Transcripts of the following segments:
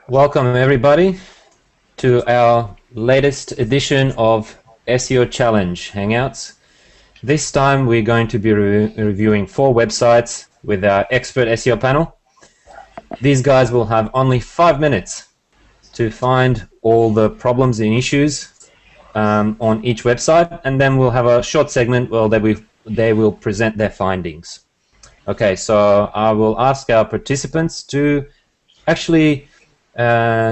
Welcome everybody to our latest edition of SEO Challenge Hangouts. This time we're going to be reviewing 4 websites with our expert SEO panel. These guys will have only 5 minutes to find all the problems and issues on each website, and then we'll have a short segment where they will present their findings. Okay, so I will ask our participants to actually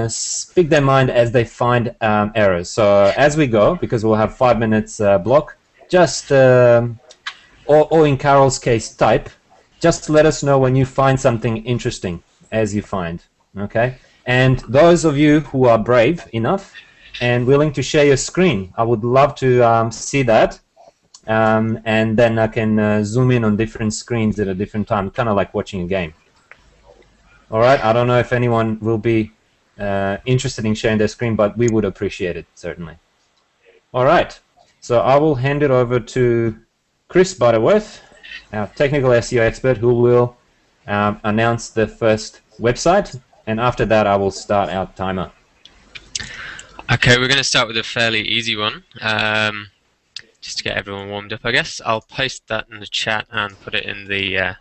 speak their mind as they find errors. So as we go, because we'll have 5 minutes block, just or in Carol's case, type. Just let us know when you find something interesting as you find. Okay, and those of you who are brave enough and willing to share your screen, I would love to see that. And then I can zoom in on different screens at a different time, kind of like watching a game. All right, I don't know if anyone will be interested in sharing their screen, but we would appreciate it, certainly. All right, so I will hand it over to Chris Butterworth, our technical SEO expert, who will announce the first website, and after that I will start our timer. Okay, we're going to start with a fairly easy one. Just to get everyone warmed up, I guess. I'll paste that in the chat and put it in the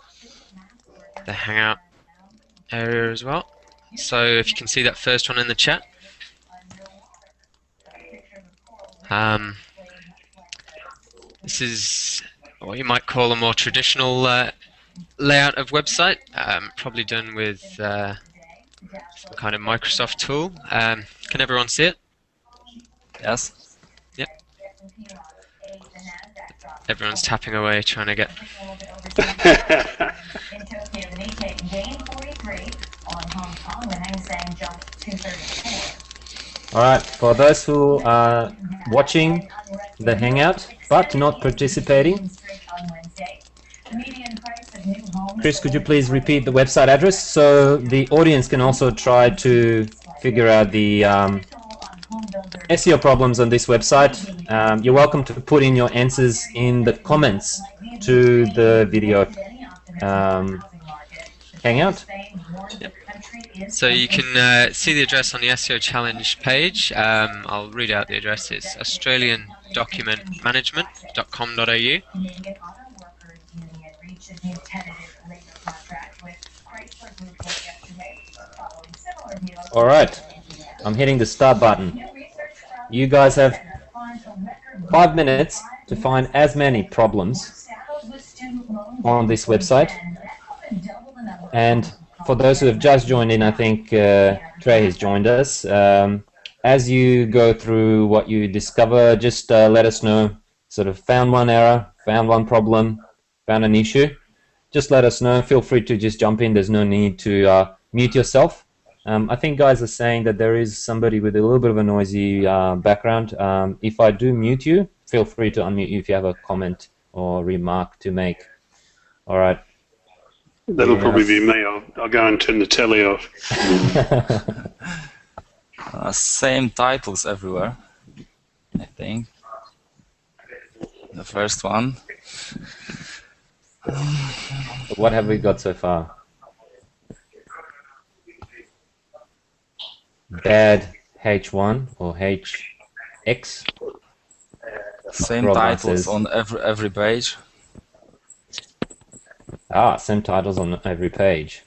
Hangout area as well. So if you can see that first one in the chat. This is what you might call a more traditional layout of website, probably done with some kind of Microsoft tool. Can everyone see it? Yes. Yep. Everyone's tapping away trying to get... Alright, for those who are watching the Hangout but not participating, Chris, could you please repeat the website address so the audience can also try to figure out the SEO problems on this website? You're welcome to put in your answers in the comments to the video Hangout. Yep. So you can see the address on the SEO Challenge page. I'll read out the address. It's australiandocumentmanagement.com.au. Alright, I'm hitting the start button. You guys have 5 minutes to find as many problems on this website. And for those who have just joined in, I think Trey has joined us. As you go through what you discover, just let us know, sort of found one error, found one problem, found an issue. Just let us know. Feel free to just jump in. There's no need to mute yourself. I think guys are saying that there is somebody with a little bit of a noisy background. If I do mute you, feel free to unmute you if you have a comment or remark to make. All right. That'll probably be me. I'll go and turn the telly off. Same titles everywhere, I think. The first one. What have we got so far? Bad H1 or HX. Same titles on every page. Ah, same titles on every page.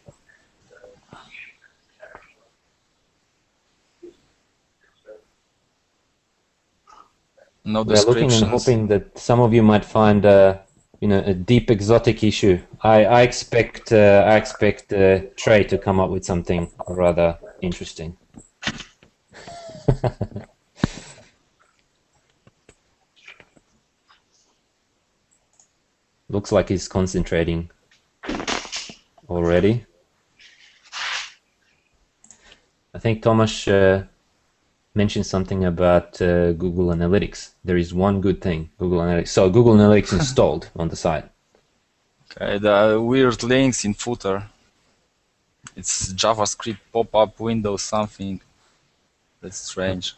No We're looking and hoping that some of you might find a deep exotic issue. I expect Trey to come up with something rather interesting. Looks like he's concentrating already. I think Tomasz mentioned something about Google Analytics. There is one good thing, Google Analytics. So Google Analytics installed on the site. Okay, the weird links in footer. It's JavaScript pop-up window something. That's strange.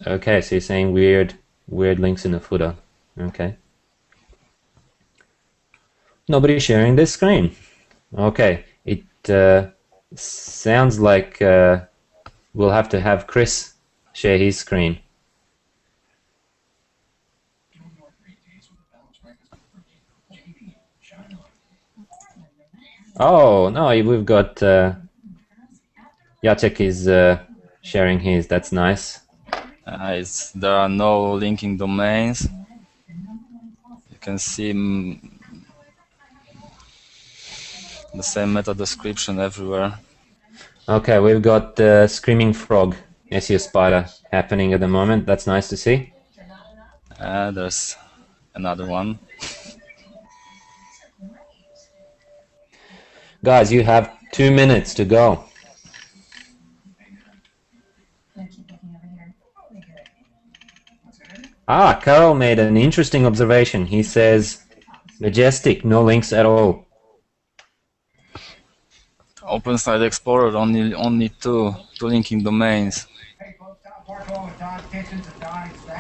Okay, so you're saying weird links in the footer. Okay. Nobody's sharing this screen. Okay, Sounds like we'll have to have Chris share his screen. Oh no, we've got Jacek is sharing his. That's nice. There are no linking domains. You can see the same meta description everywhere. Okay, we've got Screaming Frog SEO Spider happening at the moment. That's nice to see. There's another one. Guys, you have 2 minutes to go. Ah, Carol made an interesting observation. He says, Majestic, no links at all. Open Site Explorer, only two linking domains.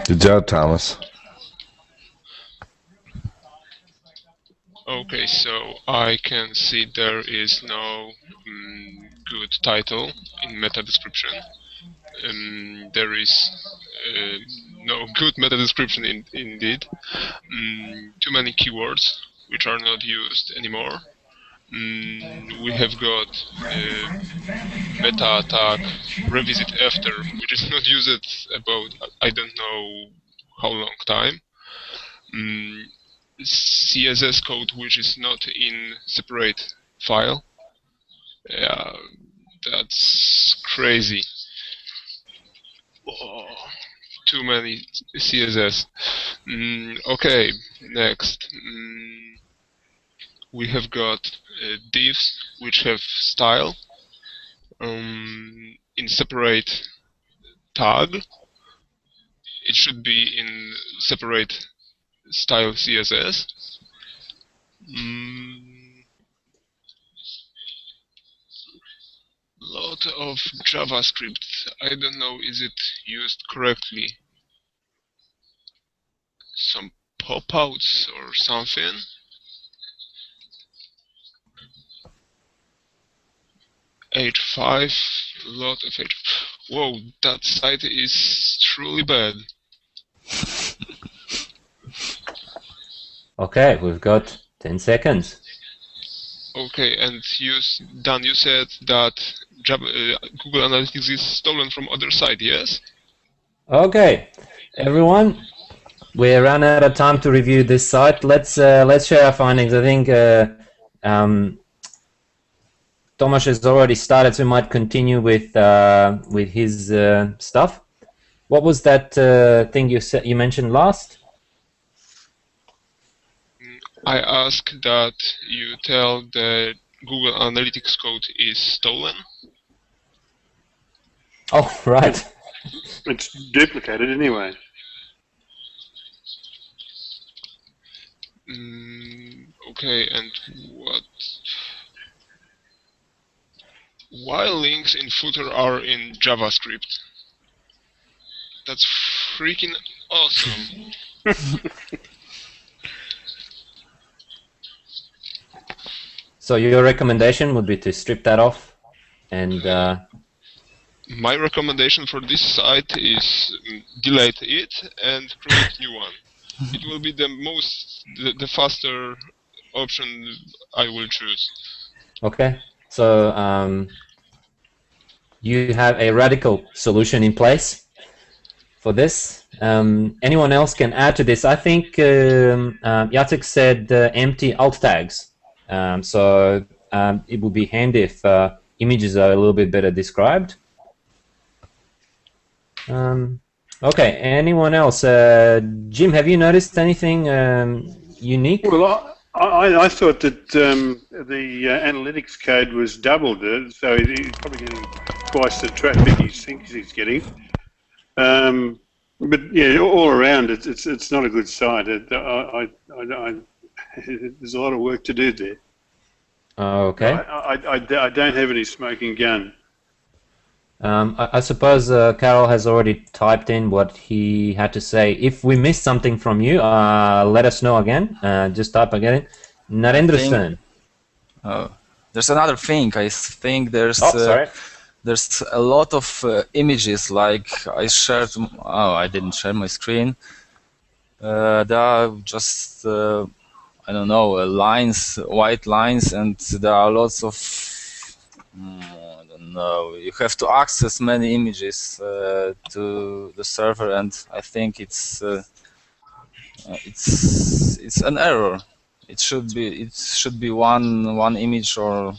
Good job, Thomas. Okay, so I can see there is no good title in meta description. There is no good meta description indeed. Too many keywords which are not used anymore. We have got meta attack revisit after, which is not used about I don't know how long time. CSS code which is not in separate file. Yeah, that's crazy. Oh, too many CSS. Okay, next. We have got divs which have style in separate tag. It should be in separate style CSS. Lot of JavaScript. I don't know, is it used correctly? Some pop-outs or something? H5, lot of H. Whoa, that site is truly bad. Okay, we've got 10 seconds. Okay, and Dan, you said that Google Analytics is stolen from other side, yes? Okay, everyone, we ran out of time to review this site. Let's share our findings. I think Tomasz has already started, so we might continue with his stuff. What was that thing you mentioned last? I ask that you tell the Google Analytics code is stolen. Oh, right. It's duplicated anyway. Okay, and what? Why links in footer are in JavaScript? That's freaking awesome. So your recommendation would be to strip that off and... My recommendation for this site is delete it and create new one. It will be the faster option I will choose. Okay, so you have a radical solution in place for this. Anyone else can add to this. I think Jacek said empty alt tags. So it would be handy if images are a little bit better described. Okay, anyone else? Jim, have you noticed anything unique? Well, I thought that the analytics code was doubled, so he's probably getting twice the traffic he thinks he's getting. But yeah, all around, it's not a good site. There's a lot of work to do there. Okay. I don't have any smoking gun. I suppose Carol has already typed in what he had to say. If we missed something from you, let us know again. Just type again. Narendra's turn. There's another thing. I think there's Oh, sorry. there's a lot of images. Like I shared. Oh, I didn't share my screen. There are just I don't know lines, white lines, and there are lots of. I don't know. You have to access many images to the server, and I think it's an error. It should be one image or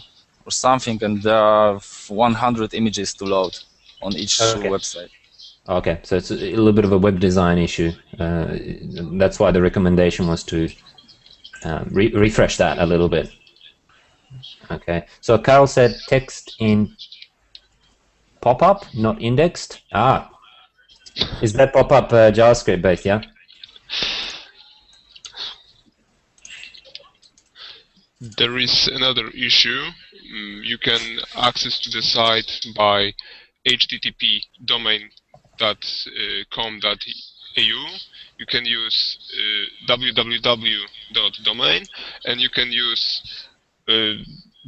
something, and there are 100 images to load on each website. Okay, so it's a little bit of a web design issue. That's why the recommendation was to refresh that a little bit. Okay, so Carol said text in pop-up, not indexed. Ah, is that pop-up JavaScript based? Yeah. There is another issue. You can access to the site by http domain.com.au. You can use www.domain, and you can use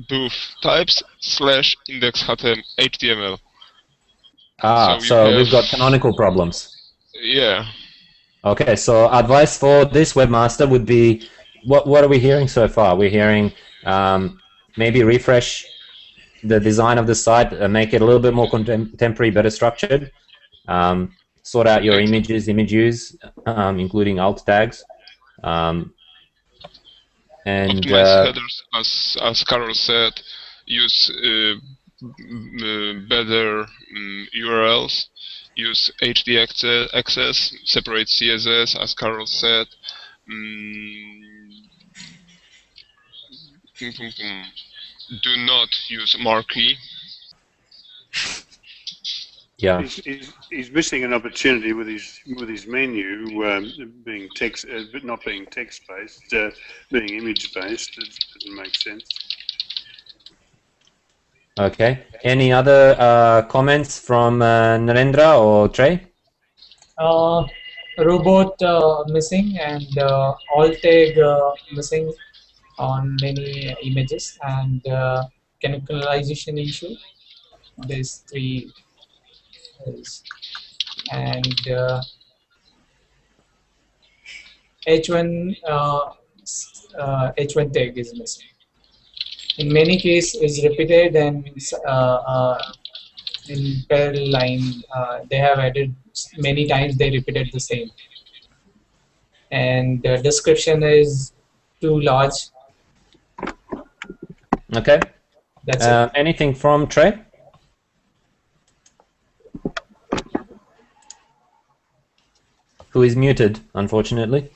both types /index.html. Ah, so we've got canonical problems. Yeah. Okay, so advice for this webmaster would be, what are we hearing so far? We're hearing maybe refresh the design of the site, make it a little bit more contemporary, better structured, sort out your image use, including alt tags, and optimize headers, as Carol said, use better URLs, use HD access, separate CSS, as Carol said. Do not use marquee. Yeah, he's missing an opportunity with his menu being text, but not being text based, being image based. It doesn't make sense. Okay. Any other comments from Narendra or Trey? Robot missing and alt tag missing on many images, and canonicalization issue. These three is, and H1 H1 tag is missing. In many cases, is repeated, and in parallel line they have added many times. They repeated the same, and the description is too large. Okay. That's it. Anything from Trey? Who is muted, unfortunately.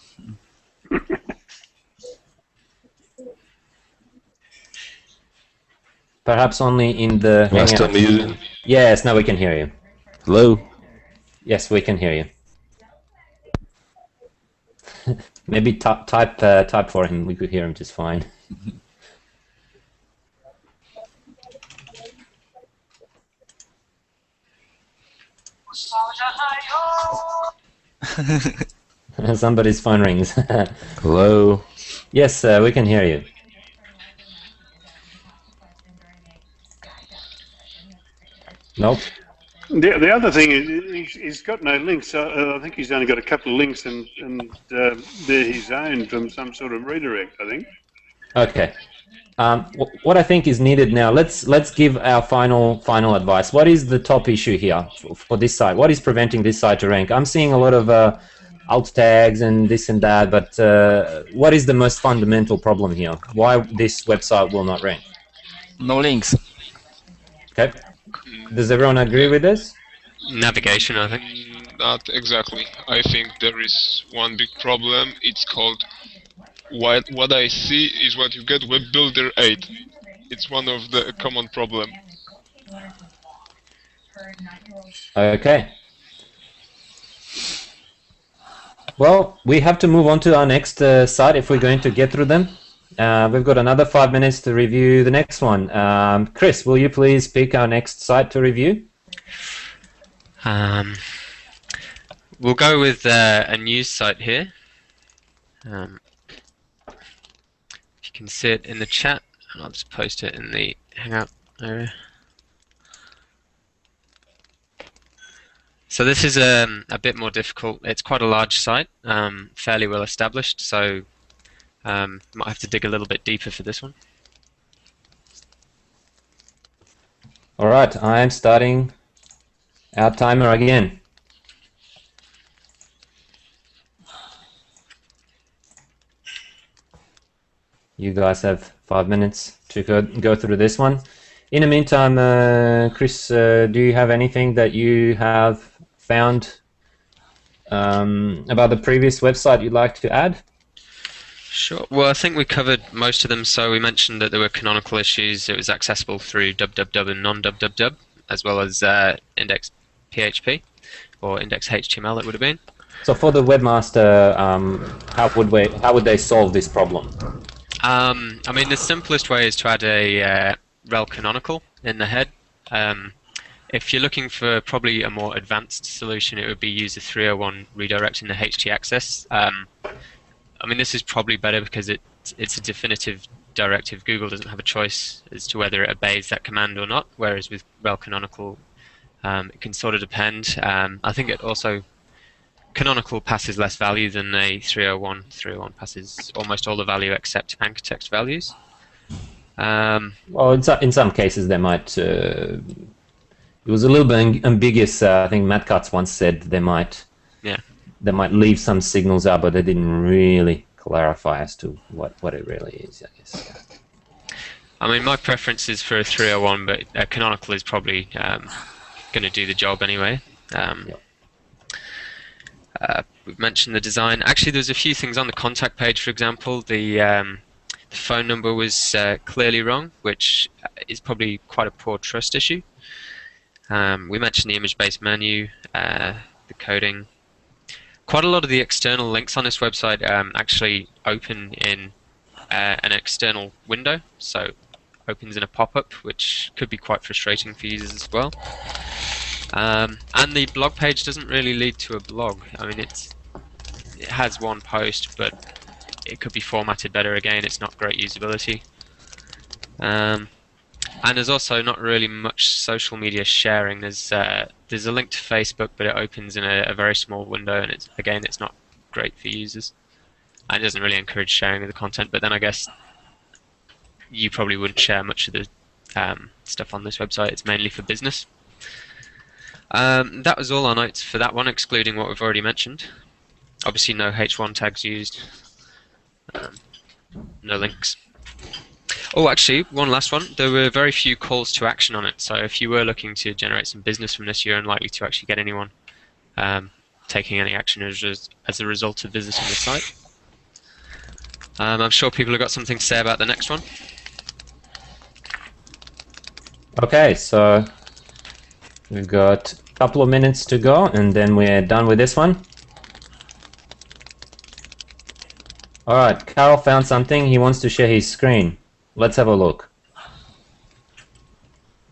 Perhaps only in the Am I still Hangout. muted? Yes, now we can hear you. Hello? Yes, we can hear you. Maybe type for him. We could hear him just fine. Somebody's phone rings. Hello? Yes, we can hear you. Nope. The other thing is he's got no links. I think he's only got a couple of links, and they're his own from some sort of redirect, I think. Okay. What I think is needed now, let's give our final advice. What is the top issue here for this site? What is preventing this site to rank? I'm seeing a lot of alt tags and this and that, but what is the most fundamental problem here? Why this website will not rank? No links. Okay. Does everyone agree with this? Navigation, I think. Not exactly. I think there is one big problem. It's called what I see is what you get Web Builder 8. It's one of the common problem. Okay. Well, we have to move on to our next site if we're going to get through them. We've got another 5 minutes to review the next one. Chris, will you please pick our next site to review? We'll go with a news site here. You can see it in the chat. And I'll just post it in the Hangout area. So this is a bit more difficult. It's quite a large site, fairly well established, so might have to dig a little bit deeper for this one. All right, I am starting our timer again. You guys have 5 minutes to go through this one. In the meantime, Chris, do you have anything that you have found about the previous website you'd like to add? Sure. Well, I think we covered most of them. So we mentioned that there were canonical issues. It was accessible through www and non-www, as well as index PHP or index HTML. It would have been. So for the webmaster, how would they solve this problem? I mean, the simplest way is to add a rel canonical in the head. If you're looking for probably a more advanced solution, it would be use the 301 redirecting the htaccess. I mean, this is probably better because it's a definitive directive. Google doesn't have a choice as to whether it obeys that command or not, whereas with rel canonical, it can sort of depend. I think it also canonical passes less value than a 301. 301 passes almost all the value except anchor text values. Well, in some cases they might. It was a little bit ambiguous. I think Matt Cutts once said they might leave some signals out, but they didn't really clarify as to what it really is, I guess. Yeah. I mean, my preference is for a 301, but a canonical is probably going to do the job anyway. We've mentioned the design. Actually, there's a few things on the contact page. For example, the phone number was clearly wrong, which is probably quite a poor trust issue. We mentioned the image-based menu, the coding. Quite a lot of the external links on this website actually open in an external window, so opens in a pop-up, which could be quite frustrating for users as well. And the blog page doesn't really lead to a blog. I mean, it has one post, but it could be formatted better. Again, it's not great usability. And there's also not really much social media sharing. There's a link to Facebook, but it opens in a very small window, and it's not great for users. And it doesn't really encourage sharing of the content. But then I guess you probably wouldn't share much of the stuff on this website. It's mainly for business. That was all our notes for that one, excluding what we've already mentioned. Obviously, no H1 tags used. No links. Oh, actually, one last one. There were very few calls to action on it, so if you were looking to generate some business from this, you're unlikely to actually get anyone taking any action as a result of visiting the site. I'm sure people have got something to say about the next one. Okay, so we've got a couple of minutes to go, and then we're done with this one. All right, Carol found something. He wants to share his screen. Let's have a look.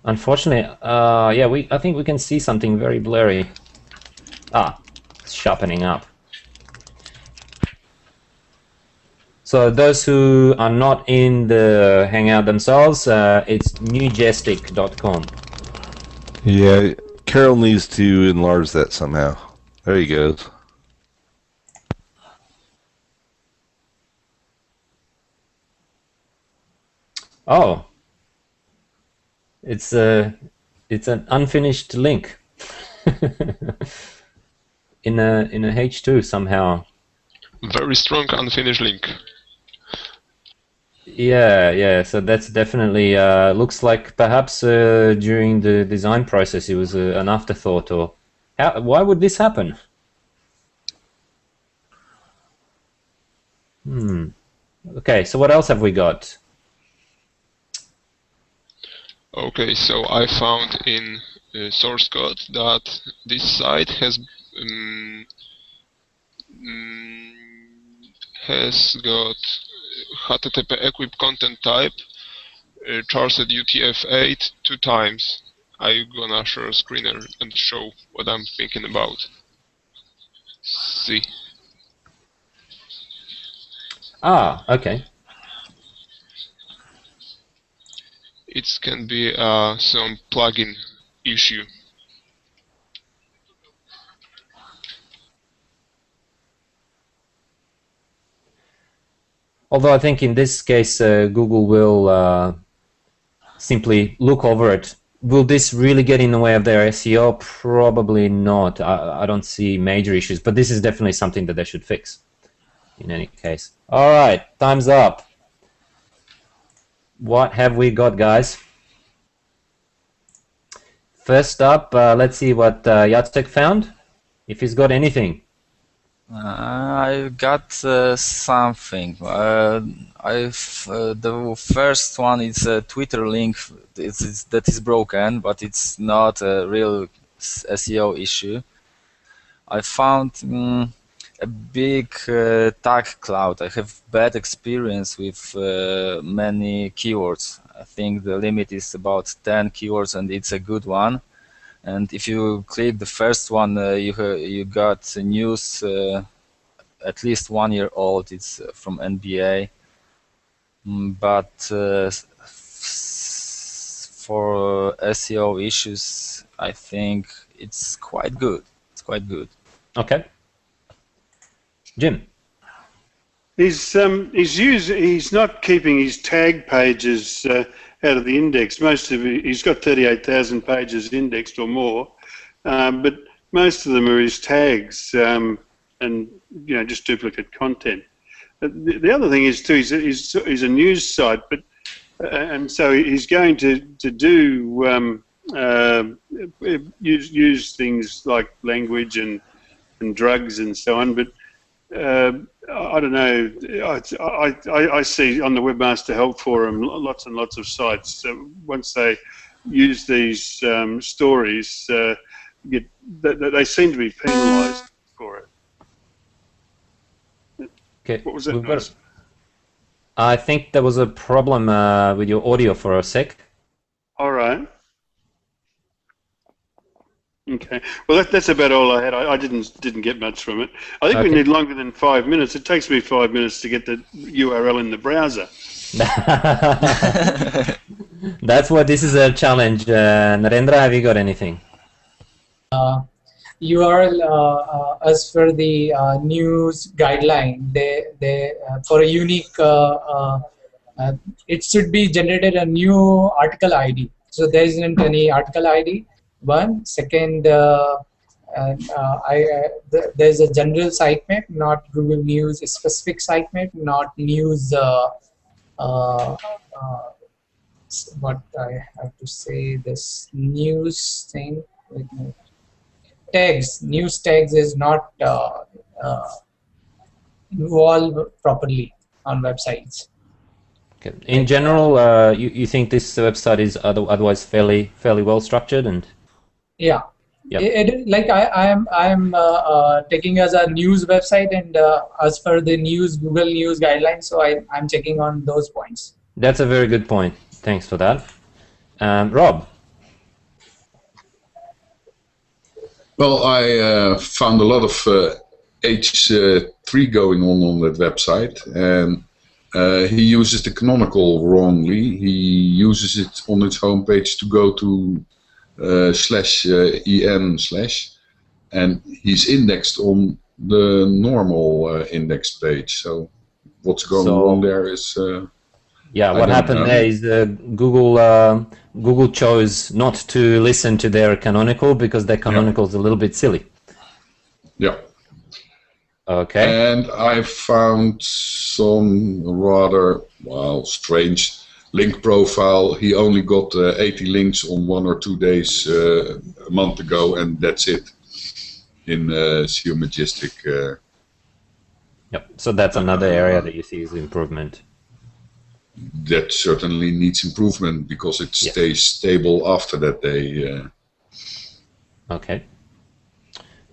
Unfortunately, yeah, I think we can see something very blurry. It's sharpening up. So those who are not in the Hangout themselves, it's newjestic.com. Yeah, Carol needs to enlarge that somehow. There he goes. Oh, it's an unfinished link in a H2 somehow. Very strong unfinished link. Yeah. So that's definitely looks like perhaps during the design process it was an afterthought, or why would this happen? Okay, so what else have we got? Okay, so I found in source code that this site has got HTTP equip content type charset UTF-8 2 times. I'm gonna share a screen and show what I'm thinking about. See. Okay. This can be some plugin issue. Although I think in this case Google will simply look over it. Will this really get in the way of their SEO? Probably not. I don't see major issues, but this is definitely something that they should fix in any case. All right, time's up. What have we got, guys? First up, let's see what Jacek found, if he's got anything. I've got something. The first one is a Twitter link that is broken, but it's not a real SEO issue. I found a big tag cloud. I have bad experience with many keywords. I think the limit is about 10 keywords, and it's a good one. And if you click the first one, you got news at least 1 year old. It's from NBA. But for SEO issues, I think it's quite good. It's quite good. Okay. Jim. He's not keeping his tag pages out of the index. Most of it, he's got 38,000 pages indexed or more, but most of them are his tags and just duplicate content. The other thing is too, he's a news site, but and so he's going to do use things like language and drugs and so on, but. I don't know. I see on the Webmaster Help Forum lots and lots of sites. Once they use these stories, they seem to be penalised for it. Okay. What was that? I think there was a problem with your audio for a sec. All right. Okay. Well, that's about all I had. I didn't get much from it. I think we need longer than 5 minutes. It takes me 5 minutes to get the URL in the browser. That's what this is a challenge. Narendra, have you got anything? URL as for the news guideline, they for a unique it should be generated a new article ID. So there isn't any article ID. One. Second, there's a general sitemap, not Google News specific sitemap, not news. What I have to say, this news thing. Tags, news tags is not involved properly on websites. Okay. In general, you think this website is otherwise fairly well structured and. Yeah, yep. Like I'm taking as a news website, and as per the Google News guidelines, so I'm checking on those points. That's a very good point. Thanks for that. Rob. Well, I found a lot of H3 going on that website, and he uses the canonical wrongly. He uses it on its homepage to go to /en/ and he's indexed on the normal index page. So what's going on there is what happened there is Google chose not to listen to their canonical because their canonical is a little bit silly. Yeah. Okay. And I found some rather strange link profile. He only got 80 links on 1 or 2 days a month ago, and that's it in SEO Majestic. Yep. So that's another area that you see is improvement. That certainly needs improvement because it stays stable after that day. Okay.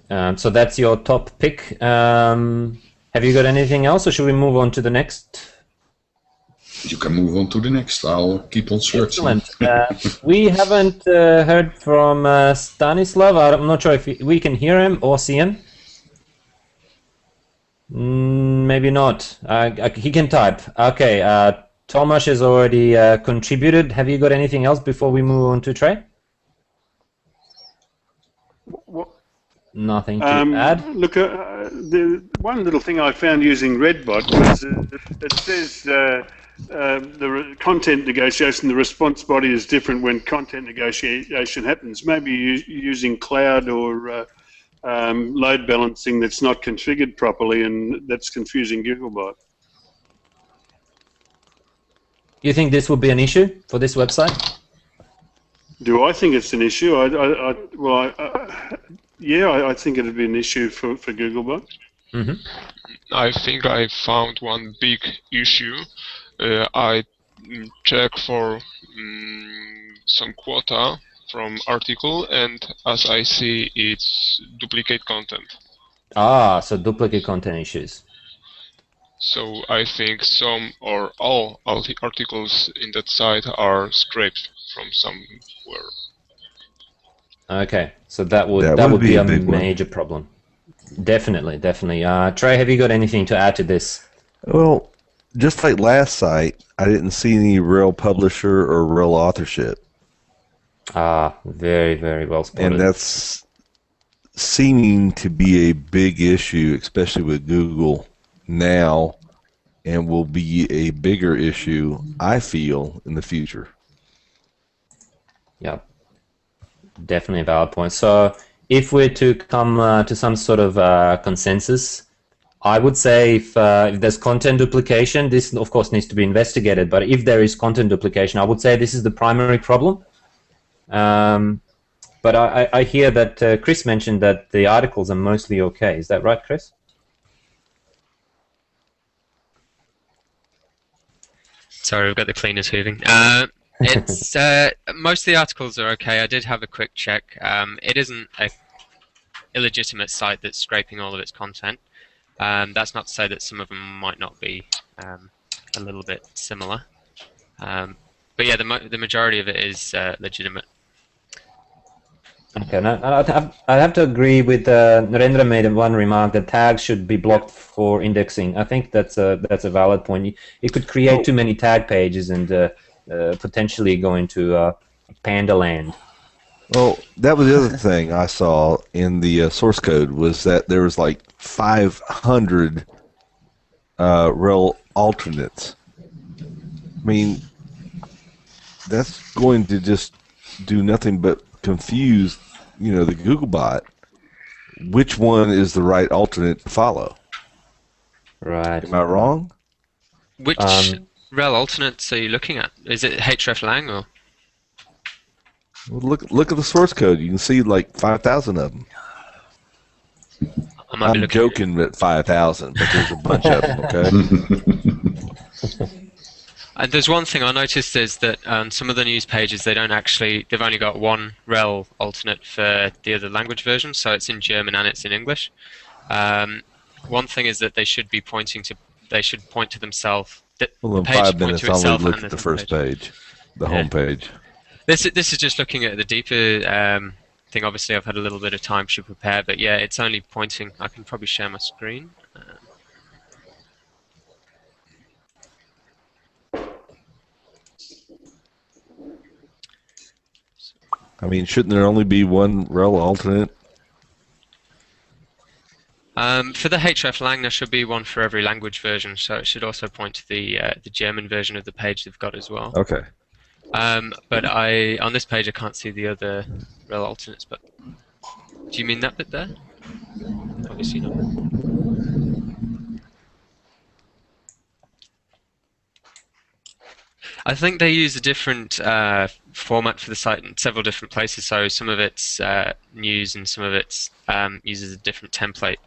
So that's your top pick. Have you got anything else, or should we move on to the next? You can move on to the next. I'll keep on searching. Excellent. We haven't heard from Stanislav. I'm not sure if we can hear him or see him. Maybe not. He can type. Okay. Tomasz has already contributed. Have you got anything else before we move on to Trey? Nothing to add? Look, the one little thing I found using Redbot was it says the content negotiation, the response body is different when content negotiation happens. Maybe using cloud or load balancing that's not configured properly, and that's confusing Googlebot. You think this will be an issue for this website? Do I think it's an issue? Yeah, I think it'd be an issue for Googlebot. Mm-hmm. I think I found one big issue. I check for some quota from article, and as I see, it's duplicate content. Ah, so duplicate content issues. So I think some or all the articles in that site are scraped from somewhere. Okay, so that would be a major problem. Definitely. Trey, have you got anything to add to this? Well, just like last site, I didn't see any real publisher or real authorship. Ah, very, very well spotted. And that's seeming to be a big issue, especially with Google now, and will be a bigger issue, I feel, in the future. Yeah, definitely a valid point. So if we're to come to some sort of consensus, I would say if there's content duplication, this of course needs to be investigated, but if there is content duplication, I would say this is the primary problem. But I hear that Chris mentioned that the articles are mostly okay. Is that right, Chris? Sorry, we've got the cleaners hooving. It's most of the articles are okay. I did have a quick check. It isn't a illegitimate site that's scraping all of its content. That's not to say that some of them might not be a little bit similar. But yeah, the majority of it is legitimate. Okay, now I have to agree with Narendra made one remark that tags should be blocked for indexing. I think that's a valid point. You could create too many tag pages and potentially go into panda land. Well, that was the other thing I saw in the source code was that there was like 500 rel alternates. I mean, that's going to just do nothing but confuse, the Googlebot. Which one is the right alternate to follow? Right. Am I wrong? Which rel alternates are you looking at? Is it hreflang or? Well, look at the source code. You can see like 5,000 of them. I'm joking at 5,000, but there's a bunch of them. Okay. And there's one thing I noticed is that on some of the news pages they've only got one rel alternate for the other language version, so it's in German and it's in English. One thing is that they should point to themselves. Well, in 5 minutes I'll only look at the first page, the home page. This is just looking at the deeper thing. Obviously I've had a little bit of time to prepare, but yeah, it's only pointing. I can probably share my screen. I mean, shouldn't there only be one rel alternate? For the hreflang, there should be one for every language version, so it should also point to the German version of the page they've got as well. Okay. But on this page I can't see the other rel alternates. But do you mean that bit there? Obviously not. I think they use a different format for the site in several different places. So some of it's news and some of it's uses a different template.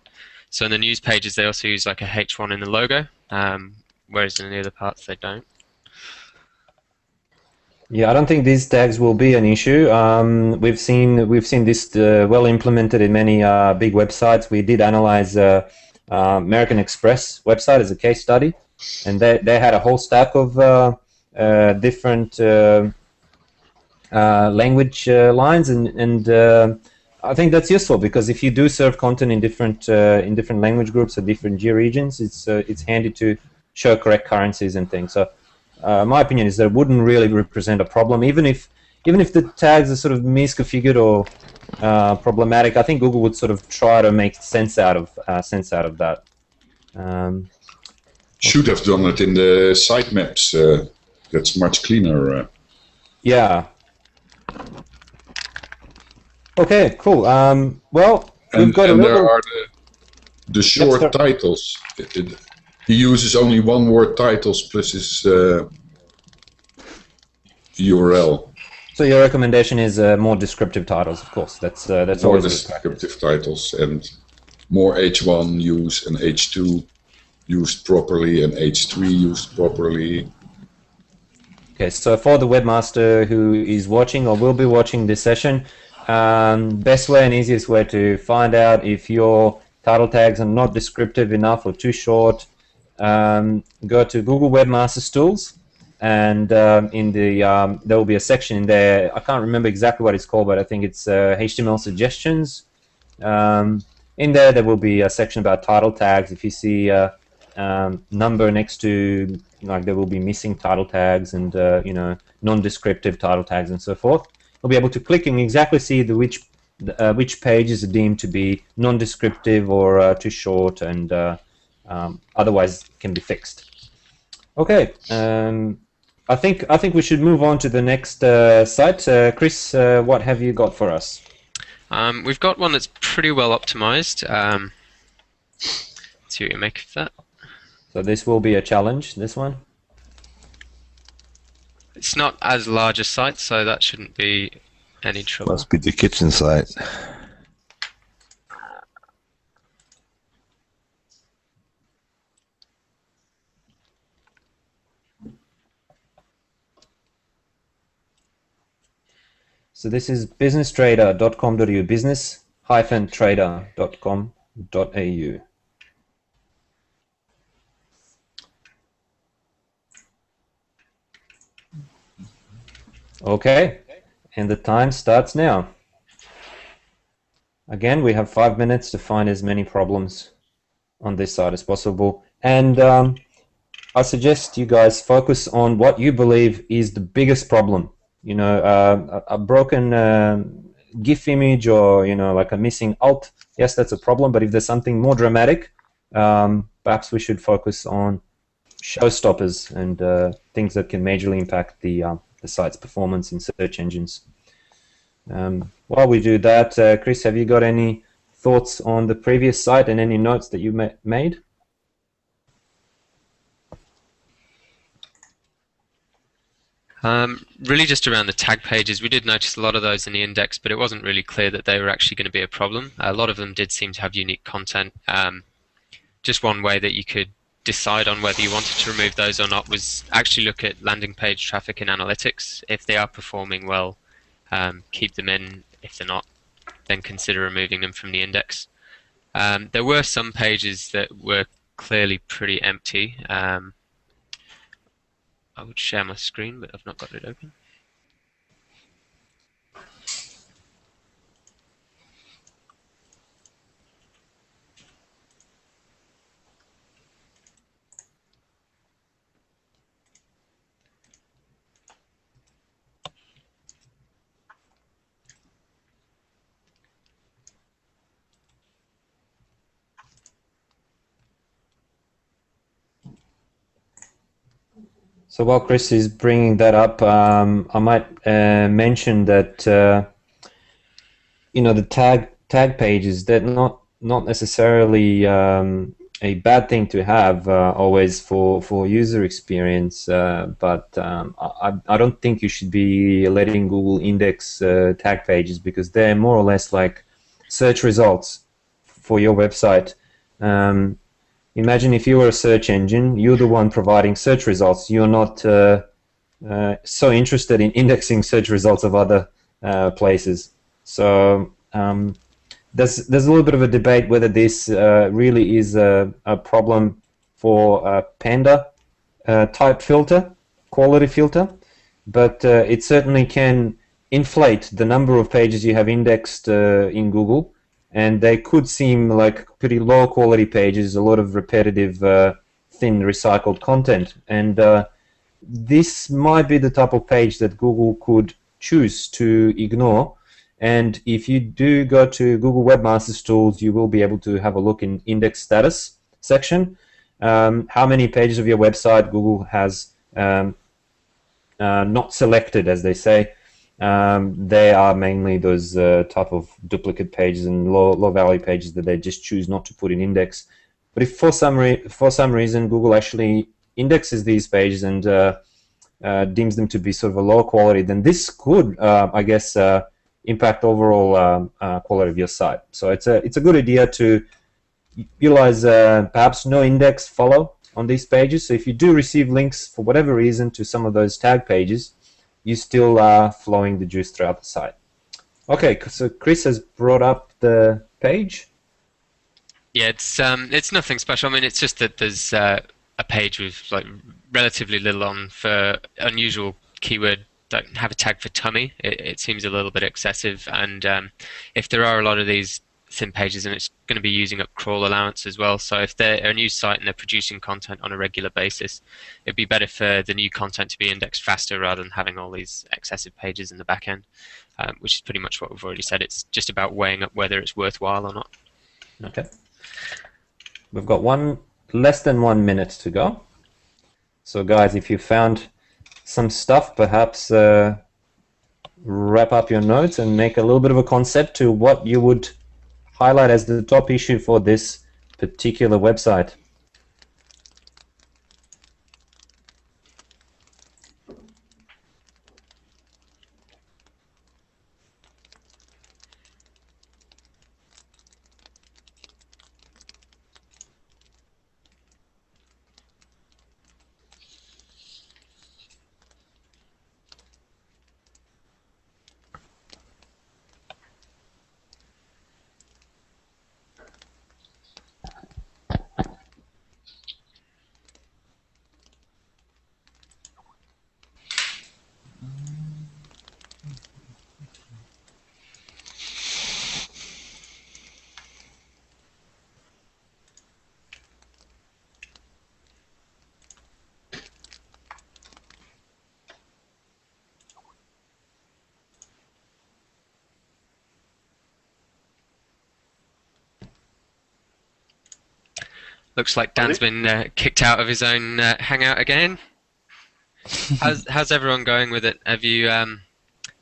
So in the news pages they also use like a H1 in the logo, whereas in the other parts they don't. Yeah, I don't think these tags will be an issue. We've seen this well implemented in many big websites. We did analyze American Express website as a case study, and they had a whole stack of different language lines, and I think that's useful because if you do serve content in different language groups or different geo regions, it's handy to show correct currencies and things. So my opinion is that it wouldn't really represent a problem, even if the tags are sort of misconfigured or problematic. I think Google would sort of try to make sense out of that. Should have done it in the sitemaps. That's much cleaner. Yeah. Okay, cool. Well, we've got and there are the short titles. He uses only one-word titles plus his URL. So your recommendation is more descriptive titles, of course. That's more always descriptive titles and more H1 use and H2 used properly and H3 used properly. Okay, so for the webmaster who is watching or will be watching this session, best way and easiest way to find out if your title tags are not descriptive enough or too short, go to Google Webmasters Tools, and in the there will be a section in there. I can't remember exactly what it's called, but I think it's HTML suggestions. In there will be a section about title tags. If you see a number next to, like, there will be missing title tags and you know, non-descriptive title tags and so forth. You'll be able to click and exactly see which pages are deemed to be non-descriptive or too short, and otherwise can be fixed. Okay, I think we should move on to the next site. Chris, what have you got for us? We've got one that's pretty well optimized. Let's see what you make of that. So this will be a challenge, this one? It's not as large a site, so that shouldn't be any trouble. Must be the kitchen site. So this is businesstrader.com.au, business-trader.com.au. Okay, and the time starts now. Again, we have 5 minutes to find as many problems on this site as possible, and I suggest you guys focus on what you believe is the biggest problem. You know, a broken GIF image, or, you know, like a missing alt. Yes, that's a problem, but if there's something more dramatic, perhaps we should focus on showstoppers and things that can majorly impact the site's performance in search engines. While we do that, Chris, have you got any thoughts on the previous site and any notes that you made? Really just around the tag pages. We did notice a lot of those in the index, but it wasn't really clear that they were actually going to be a problem. A lot of them did seem to have unique content. Just one way that you could decide on whether you wanted to remove those or not was actually look at landing page traffic in analytics. If they are performing well, keep them in. If they're not, then consider removing them from the index. There were some pages that were clearly pretty empty. I would share my screen, but I've not got it open. So while Chris is bringing that up, I might mention that you know, the tag pages, they're not necessarily a bad thing to have always for user experience, but I don't think you should be letting Google index tag pages, because they're more or less like search results for your website. Imagine if you were a search engine, you're the one providing search results. You're not so interested in indexing search results of other places. So there's a little bit of a debate whether this really is a problem for a Panda type filter, quality filter, but it certainly can inflate the number of pages you have indexed in Google. And they could seem like pretty low quality pages, a lot of repetitive, thin, recycled content. And this might be the type of page that Google could choose to ignore. And if you do go to Google Webmasters Tools, you will be able to have a look in index status section. How many pages of your website Google has not selected, as they say. They are mainly those type of duplicate pages and low value pages that they just choose not to put in index. But if for some reason Google actually indexes these pages and deems them to be sort of a lower quality, then this could, I guess, impact overall quality of your site. So it's a good idea to utilize perhaps no index follow on these pages. So if you do receive links for whatever reason to some of those tag pages, you still are flowing the juice throughout the site. Okay, so Chris has brought up the page. Yeah, it's nothing special. I mean, it's just that there's a page with like relatively little on for unusual keyword. Don't have a tag for tummy. It seems a little bit excessive, and if there are a lot of these thin pages, and it's going to be using up crawl allowance as well. So if they're a new site and they're producing content on a regular basis, it'd be better for the new content to be indexed faster rather than having all these excessive pages in the back end, which is pretty much what we've already said. It's just about weighing up whether it's worthwhile or not. Okay. We've got less than 1 minute to go. So guys, if you found some stuff, perhaps wrap up your notes and make a little bit of a concept to what you would highlight as the top issue for this particular website. Looks like Dan's been kicked out of his own Hangout again. How's everyone going with it? Have you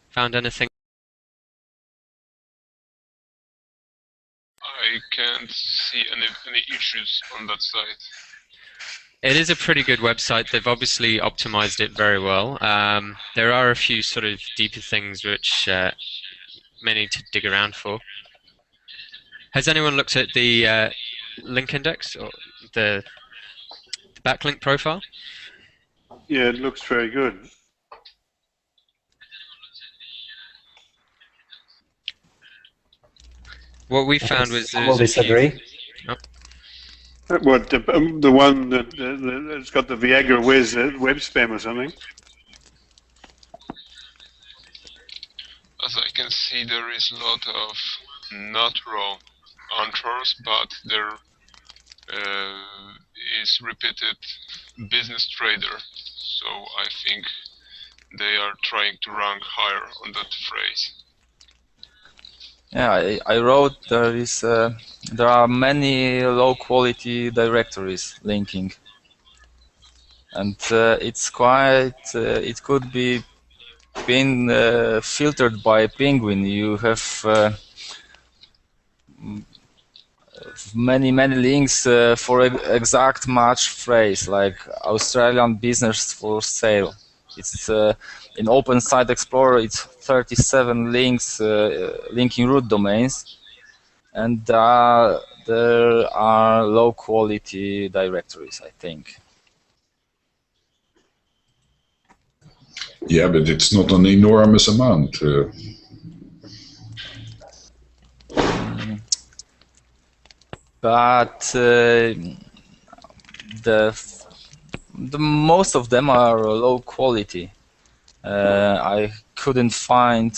found anything? I can't see any issues on that site. It is a pretty good website. They've obviously optimized it very well. There are a few sort of deeper things which may need to dig around for. Has anyone looked at the link index or the backlink profile? Yeah, it looks very good. What we found was I will disagree. What, the one that's got the Viagra web spam or something? As I can see, there is a lot of not raw answers, but there is repeated business trader. So I think they are trying to rank higher on that phrase. Yeah, I wrote there are many low-quality directories linking, and it's quite it could be been filtered by Penguin. You have many links for exact match phrase like Australian business for sale. It's in Open Site Explorer. It's 37 links linking root domains, and there are low quality directories, I think. Yeah, but it's not an enormous amount. But the most of them are low quality. I couldn't find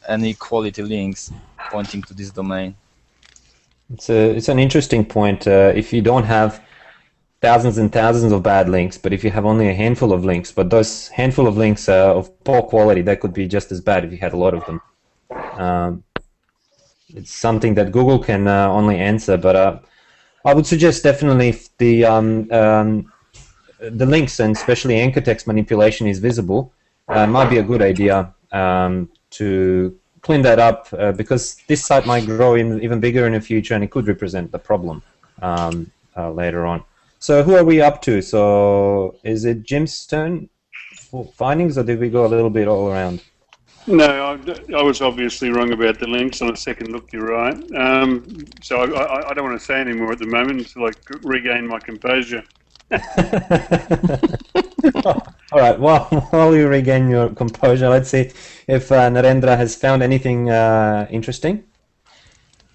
any quality links pointing to this domain. It's an interesting point. If you don't have thousands and thousands of bad links, but if you have only a handful of links, but those handful of links are of poor quality, that could be just as bad if you had a lot of them. It's something that Google can only answer, but I would suggest definitely if the links, and especially anchor text manipulation, is visible, it might be a good idea to clean that up, because this site might grow even bigger in the future, and it could represent the problem later on. So who are we up to? So is it Jim's turn for findings, or did we go a little bit all around? No, I was obviously wrong about the links. On a second look, you're right. So I don't want to say any more at the moment until I regain my composure. All right. Well, while you regain your composure, let's see if Narendra has found anything interesting.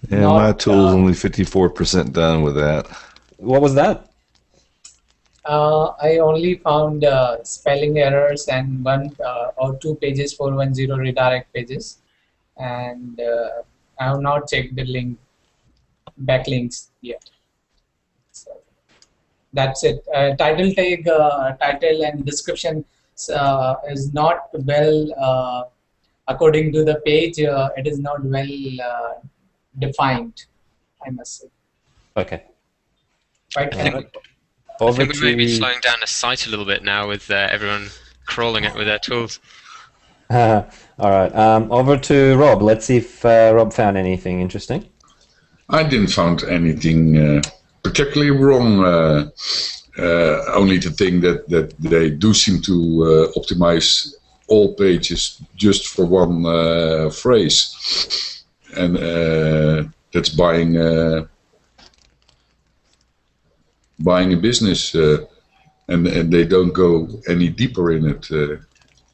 Yeah, my tool's only 54% done with that. What was that? I only found spelling errors and one or two pages 410 redirect pages, and I have not checked the backlinks yet. So that's it. Title tag, title and description is not well according to the page. It is not well defined, I must say. Okay. Quite I think we may be slowing down the site a little bit now with everyone crawling it with their tools. All right. Over to Rob. Let's see if Rob found anything interesting. I didn't find anything particularly wrong. Only the thing that they do seem to optimize all pages just for one phrase, and that's buying a business, and they don't go any deeper in it,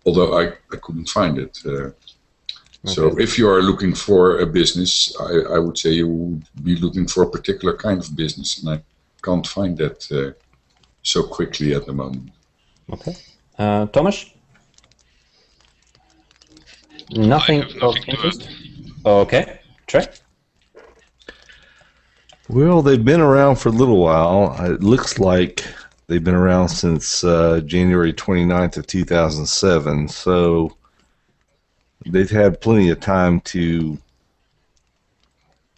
although I couldn't find it. So if you are looking for a business, I would say you would be looking for a particular kind of business, and I can't find that so quickly at the moment. Okay. Thomas? Nothing of interest? Okay. Trey? Well, they've been around for a little while. It looks like they've been around since January 29th of 2007, so they've had plenty of time to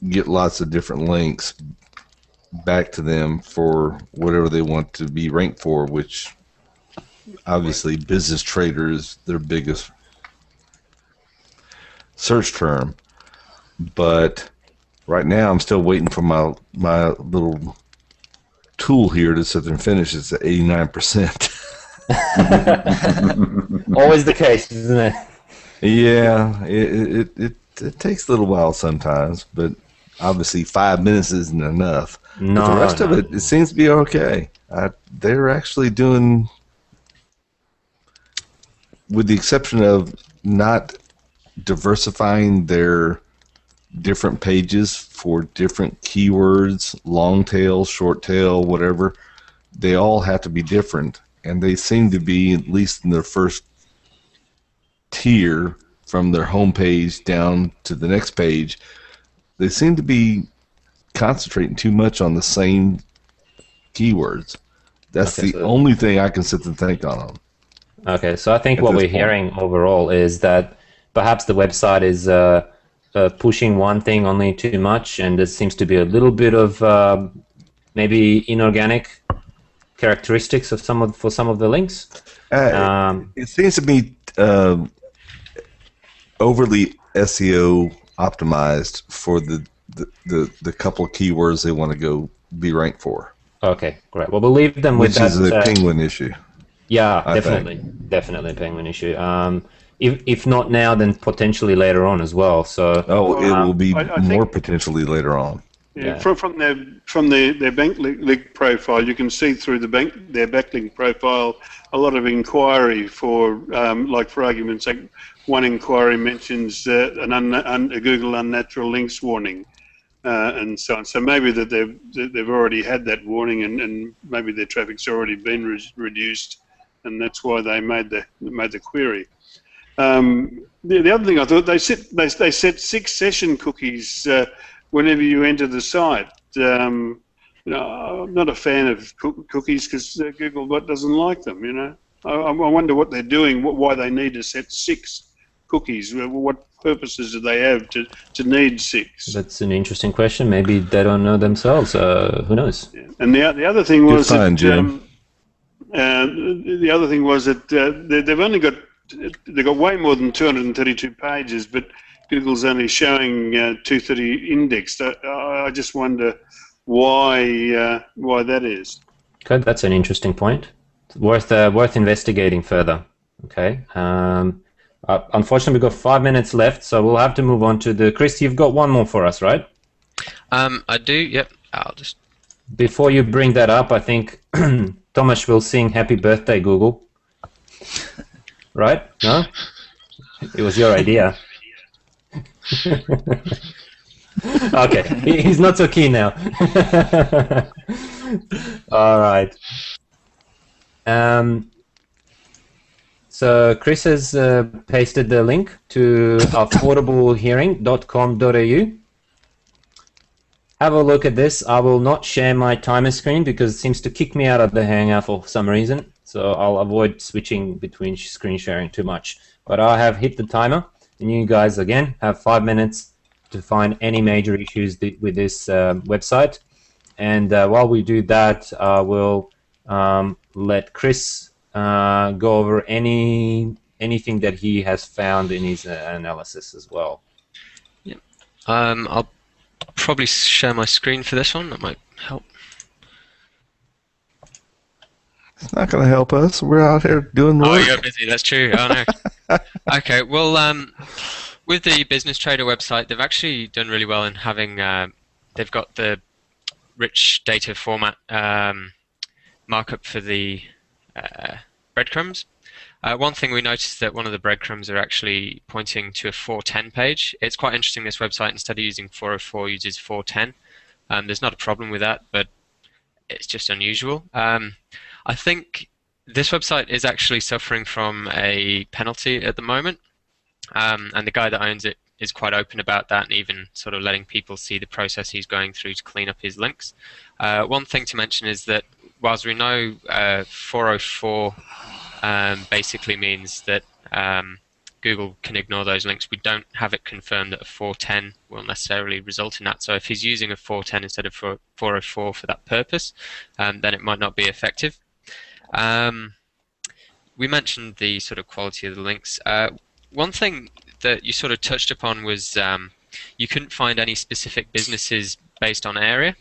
get lots of different links back to them for whatever they want to be ranked for, which obviously Business Trader is their biggest search term. But right now, I'm still waiting for my little tool here to sit there and finish. It's at 89%. Always the case, isn't it? Yeah, it takes a little while sometimes, but obviously 5 minutes isn't enough. No, but the rest of it seems to be okay. They're actually doing, with the exception of not diversifying their different pages for different keywords, long tail, short tail, whatever, they all have to be different, and they seem to be, at least in their first tier from their home page down to the next page, they seem to be concentrating too much on the same keywords. That's the only thing I can sit and think on them. Okay, so I think what we're hearing overall is that perhaps the website is pushing one thing only too much, and there seems to be a little bit of maybe inorganic characteristics of for some of the links. It seems to be overly SEO optimized for the couple of keywords they want to go be ranked for. Okay, great. Well, we'll leave them with that. Which is a penguin issue. Yeah, definitely a penguin issue. If not now, then potentially later on as well. So it will be more potentially later on. Yeah. From their backlink profile, you can see through their backlink profile a lot of inquiry for, like for argument's sake, one inquiry mentions a Google unnatural links warning, and so on. So maybe that they've already had that warning, and maybe their traffic's already been reduced, and that's why they made the query. The other thing I thought, they set 6 session cookies whenever you enter the site. I'm not a fan of cookies because Googlebot doesn't like them. I wonder what they're doing, why they need to set 6 cookies. What purposes do they have to need 6? That's an interesting question. Maybe they don't know themselves. Who knows? Yeah. And the other thing Good was find, Jim. the other thing was that they've got way more than 232 pages, but Google's only showing 230 indexed. I just wonder why that is. Okay, that's an interesting point. Worth investigating further. Okay. Unfortunately, we've got 5 minutes left, so we'll have to move on to the. Chris, you've got one more for us, right? I do. Yep. I'll just. Before you bring that up, I think Thomas will sing "Happy Birthday, Google." Right? No? It was your idea. Okay, he's not so keen now. All right. So Chris has pasted the link to affordablehearing.com.au. Have a look at this. I will not share my timer screen because it seems to kick me out of the Hangout for some reason. So I'll avoid switching between screen sharing too much. But I have hit the timer, and you guys again have 5 minutes to find any major issues with this website. And while we do that, I will let Chris go over anything that he has found in his analysis as well. Yep. I'll probably share my screen for this one. That might help. It's not going to help us. We're out here doing work. Oh, you're busy. That's true. Oh no. Okay. Well, with the Business Trader website, they've actually done really well in having. They've got the rich data format markup for the breadcrumbs. One thing we noticed that one of the breadcrumbs are actually pointing to a 410 page. It's quite interesting. This website, instead of using 404, uses 410. There's not a problem with that, but it's just unusual. I think this website is actually suffering from a penalty at the moment, and the guy that owns it is quite open about that and even sort of letting people see the process he's going through to clean up his links. One thing to mention is that whilst we know 404 basically means that Google can ignore those links, we don't have it confirmed that a 410 will necessarily result in that. So if he's using a 410 instead of 404 for that purpose, then it might not be effective. We mentioned the sort of quality of the links. One thing that you sort of touched upon was you couldn't find any specific businesses based on area.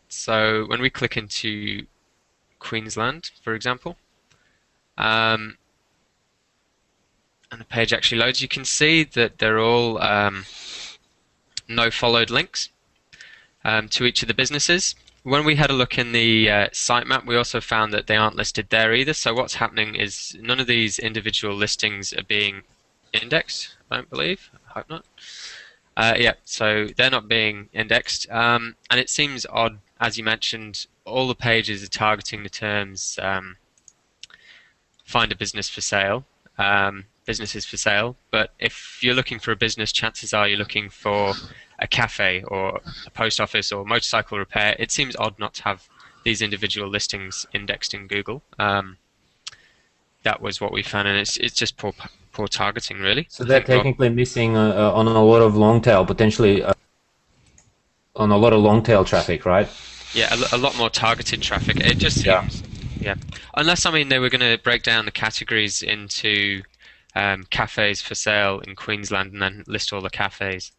So when we click into Queensland, for example, and the page actually loads, you can see that they're all no followed links to each of the businesses. When we had a look in the sitemap, we also found that they aren't listed there either. So what's happening is none of these individual listings are being indexed, I don't believe. I hope not. Yeah, so they're not being indexed. And it seems odd, as you mentioned, all the pages are targeting the terms find a business for sale, businesses for sale. But if you're looking for a business, chances are you're looking for a cafe or a post office or motorcycle repair. It seems odd not to have these individual listings indexed in Google. That was what we found, and it's just poor targeting, really. So they're technically missing on a lot of long tail, potentially on a lot of long tail traffic, right? Yeah, a lot more targeted traffic. It just seems, yeah. Unless, I mean, they were going to break down the categories into cafes for sale in Queensland and then list all the cafes.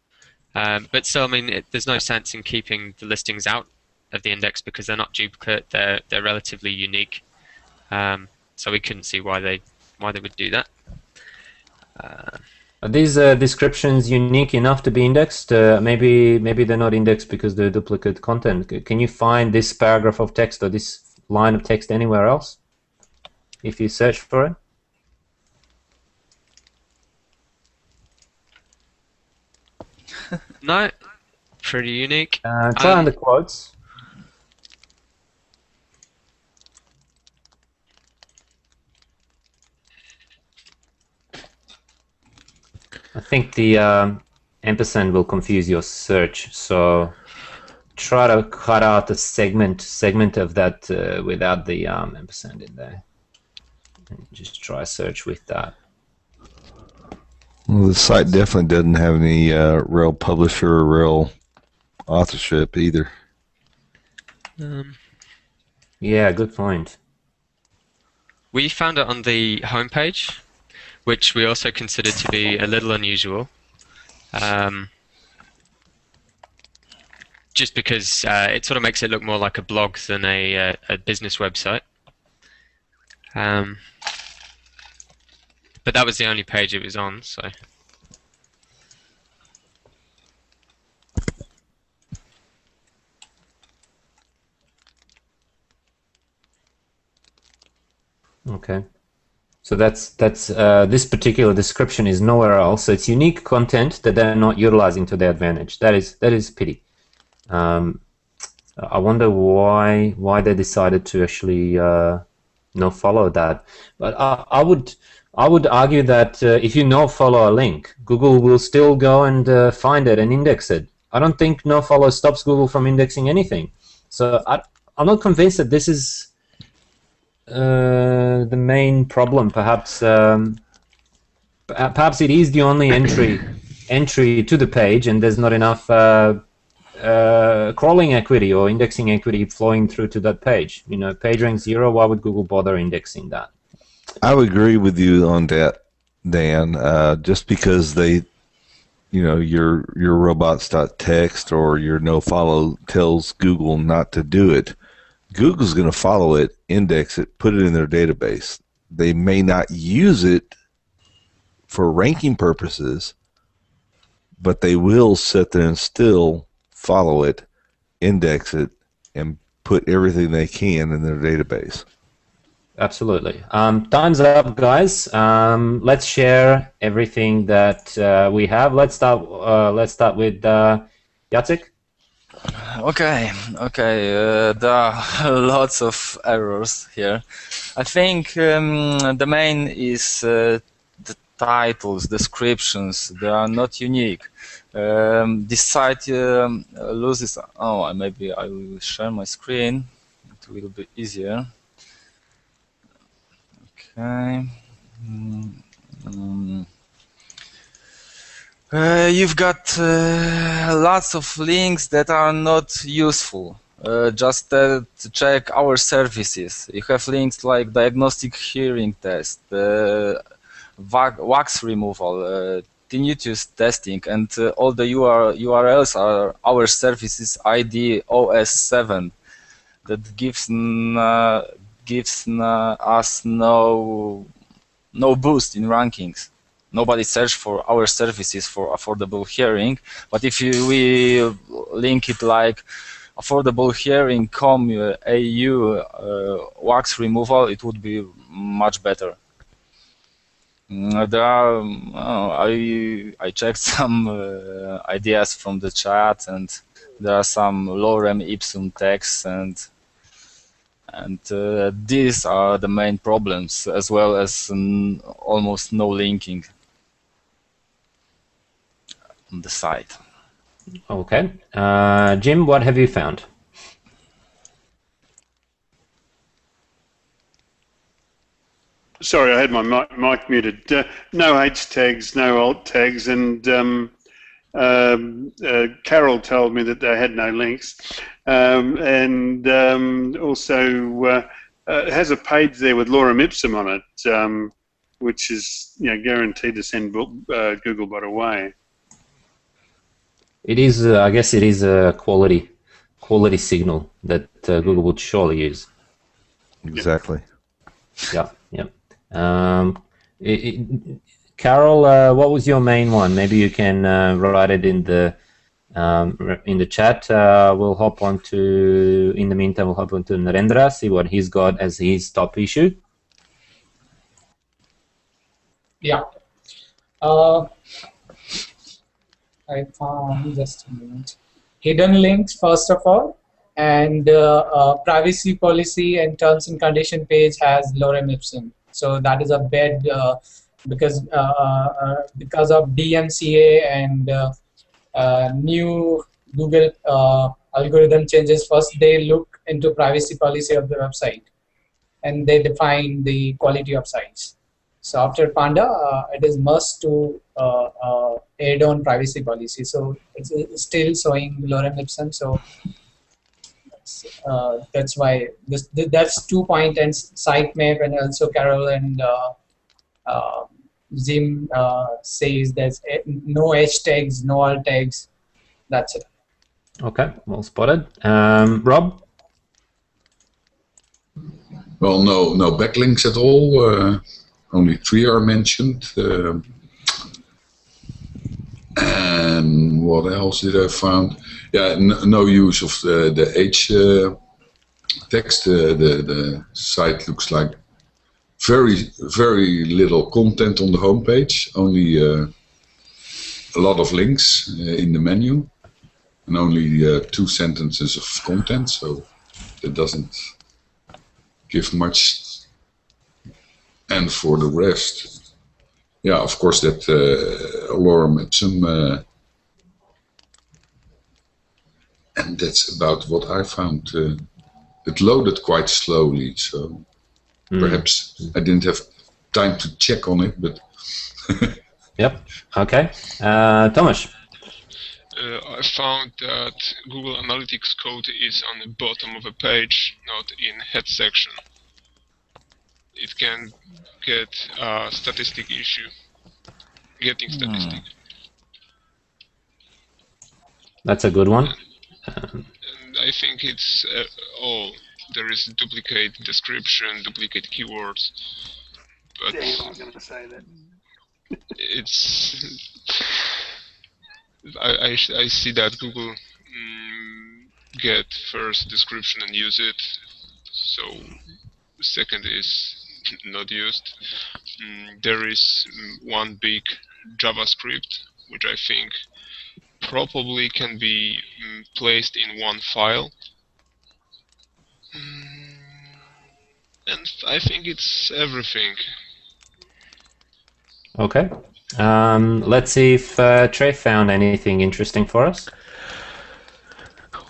But still, I mean, there's no sense in keeping the listings out of the index because they're not duplicate. They're relatively unique. So we couldn't see why they would do that. Are these descriptions unique enough to be indexed? Maybe they're not indexed because they're duplicate content. Can you find this paragraph of text or this line of text anywhere else if you search for it? No, pretty unique. Try on the quotes. I think the ampersand will confuse your search. So try to cut out a segment of that without the ampersand in there. And just try search with that. Well, the site definitely doesn't have any real publisher or real authorship either. Yeah, good point. We found it on the homepage, which we also considered to be a little unusual. Just because it sort of makes it look more like a blog than a business website. But that was the only page it was on, so. Okay. So that's this particular description is nowhere else. So it's unique content that they're not utilizing to their advantage. That is pity. I wonder why they decided to actually not follow that. But I would argue that if you no follow a link, Google will still go and find it and index it. I don't think no follow stops Google from indexing anything. So I'm not convinced that this is the main problem. Perhaps perhaps it is the only entry to the page, and there's not enough crawling equity or indexing equity flowing through to that page. You know, page rank 0. Why would Google bother indexing that? I would agree with you on that, Dan. Just because they, you know, your robots.txt or your nofollow tells Google not to do it, Google's going to follow it, index it, put it in their database. They may not use it for ranking purposes, but they will sit there and still follow it, index it, and put everything they can in their database. Absolutely. Time's up, guys. Let's share everything that we have. Let's start with Jacek. Okay. There are lots of errors here. I think the main is the titles, descriptions. They are not unique. This site loses. Oh, maybe I will share my screen. It will be easier. Okay. You've got lots of links that are not useful. Just to check our services. You have links like diagnostic hearing test, wax removal, tinnitus testing, and all the URLs are our services ID OS7 that gives us no boost in rankings. Nobody search for our services for affordable hearing, but if we link it like affordable hearing.com AU wax removal, it would be much better. There are I checked some ideas from the chat, and there are some lorem ipsum texts, and these are the main problems, as well as almost no linking on the site. Okay. Jim, what have you found? Sorry, I had my mic muted. No H tags, no alt tags, and Carol told me that they had no links, and also it has a page there with lorem ipsum on it, which is guaranteed to send Googlebot away. It is, I guess, it is a quality signal that Google would surely use. Exactly. Yeah. Carol, what was your main one? Maybe you can write it in the chat. We'll hop on to. In the meantime, we'll hop on to Narendra, see what he's got as his top issue. Yeah. I found, just a minute, hidden links first of all, and privacy policy and terms and condition page has lorem ipsum. So that is a bad because of DMCA and new Google algorithm changes, first they look into privacy policy of the website and they define the quality of sites. So after Panda, it is must to add on privacy policy. So it's still showing Lorem Ipsum. So that's why that's 2 point and sitemap, and also Carol and Zim says there's no hashtags, no alt tags. That's it. Okay, well spotted. Rob? Well, no backlinks at all. Only 3 are mentioned. And what else did I find? Yeah, no use of the H text. The site looks like very little content on the homepage. Only a lot of links in the menu, and only 2 sentences of content. So that doesn't give much. And for the rest, yeah, of course that Lorem Ipsum. And that's about what I found. It loaded quite slowly, so perhaps I didn't have time to check on it, but... Yep, okay. Thomas? I found that Google Analytics code is on the bottom of a page, not in head section. It can get a statistic issue. Getting statistic. That's a good one. And I think it's there is duplicate description, duplicate keywords, but Damn, I was going to say that. It's I see that Google get first description and use it, so second is not used. There is one big JavaScript which I think probably can be placed in one file, and I think it's everything. Okay. Let's see if Trey found anything interesting for us.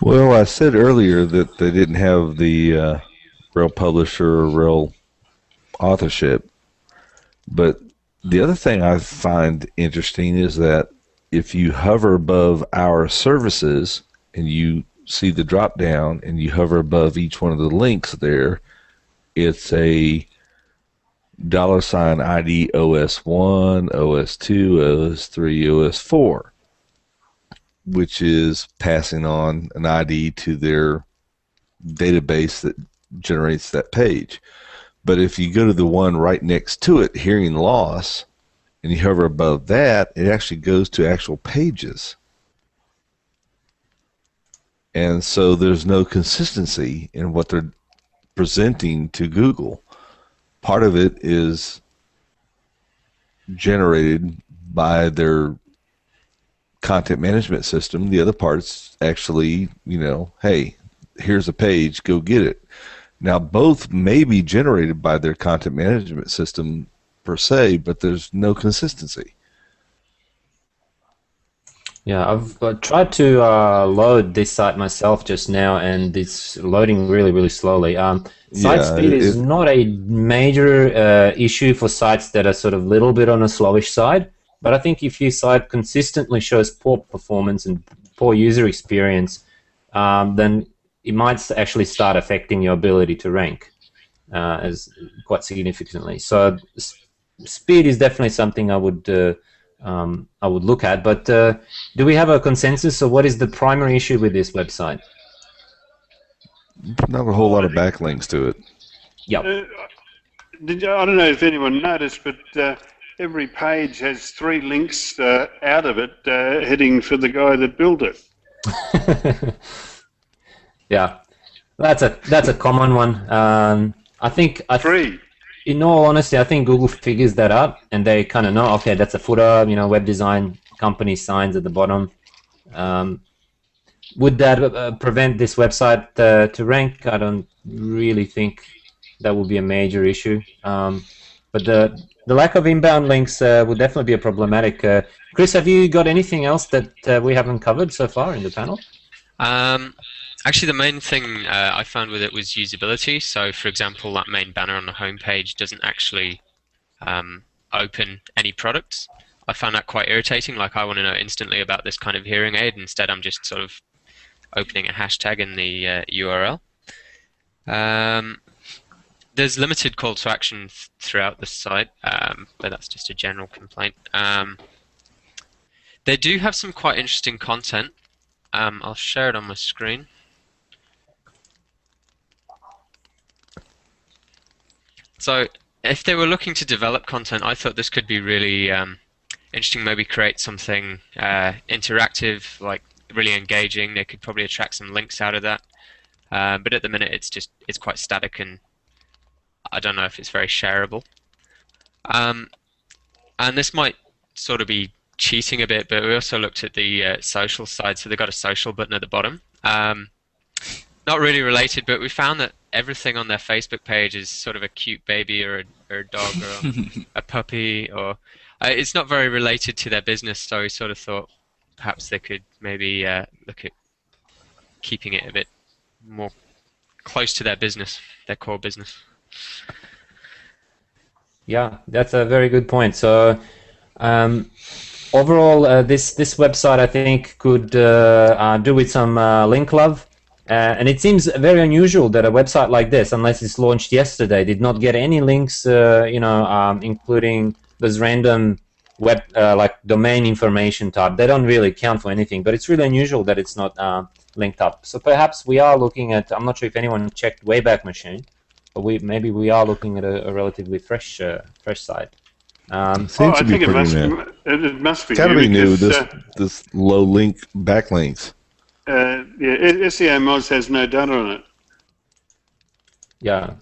Well, I said earlier that they didn't have the real publisher or real authorship, but the other thing I find interesting is that if you hover above our services and you see the drop down and you hover above each one of the links there, it's a $ID OS1, OS2, OS3, OS4, which is passing on an ID to their database that generates that page. But if you go to the one right next to it, hearing loss, and you hover above that, it actually goes to actual pages. And so there's no consistency in what they're presenting to Google. Part of it is generated by their content management system. The other part's actually, you know, hey, here's a page, go get it. Now, both may be generated by their content management system per se, but there's no consistency. Yeah, I've tried to load this site myself just now, and it's loading really, really slowly. Site speed is not a major issue for sites that are sort of a little bit on a slowish side, but I think if your site consistently shows poor performance and poor user experience, then it might actually start affecting your ability to rank as quite significantly. So speed is definitely something I would look at, but do we have a consensus of what is the primary issue with this website? Not a whole lot of backlinks to it. Yep. I don't know if anyone noticed, but every page has 3 links out of it heading for the guy that built it. Yeah, that's a common one. I think 3. In all honesty, I think Google figures that out, and they kind of know, okay, that's a footer, you know, web design company signs at the bottom. Would that prevent this website to rank? I don't really think that would be a major issue. But the lack of inbound links would definitely be a problematic. Chris, have you got anything else that we haven't covered so far in the panel? Actually, the main thing I found with it was usability. So, for example, that main banner on the home page doesn't actually open any products. I found that quite irritating. Like, I want to know instantly about this kind of hearing aid. Instead, I'm just sort of opening a hashtag in the URL. There's limited call to action throughout the site, but that's just a general complaint. They do have some quite interesting content. I'll share it on my screen. So if they were looking to develop content, I thought this could be really interesting. Maybe create something interactive, like really engaging. They could probably attract some links out of that. But at the minute, it's quite static, and I don't know if it's very shareable. And this might sort of be cheating a bit, but we also looked at the social side. So they've got a social button at the bottom. Not really related, but we found that everything on their Facebook page is sort of a cute baby or a dog or a puppy, or it's not very related to their business. So we sort of thought perhaps they could maybe look at keeping it a bit more close to their business, their core business. Yeah, that's a very good point. So overall, this website I think could do with some link love. And it seems very unusual that a website like this, unless it's launched yesterday, did not get any links, including those random web like domain information type. They don't really count for anything, but it's really unusual that it's not linked up. So perhaps we are looking at, I'm not sure if anyone checked Wayback Machine, but maybe we are looking at a relatively fresh site. I think it must be kind of new. Because, this low link backlinks. Yeah, SEO Moz has no data on it. Yeah.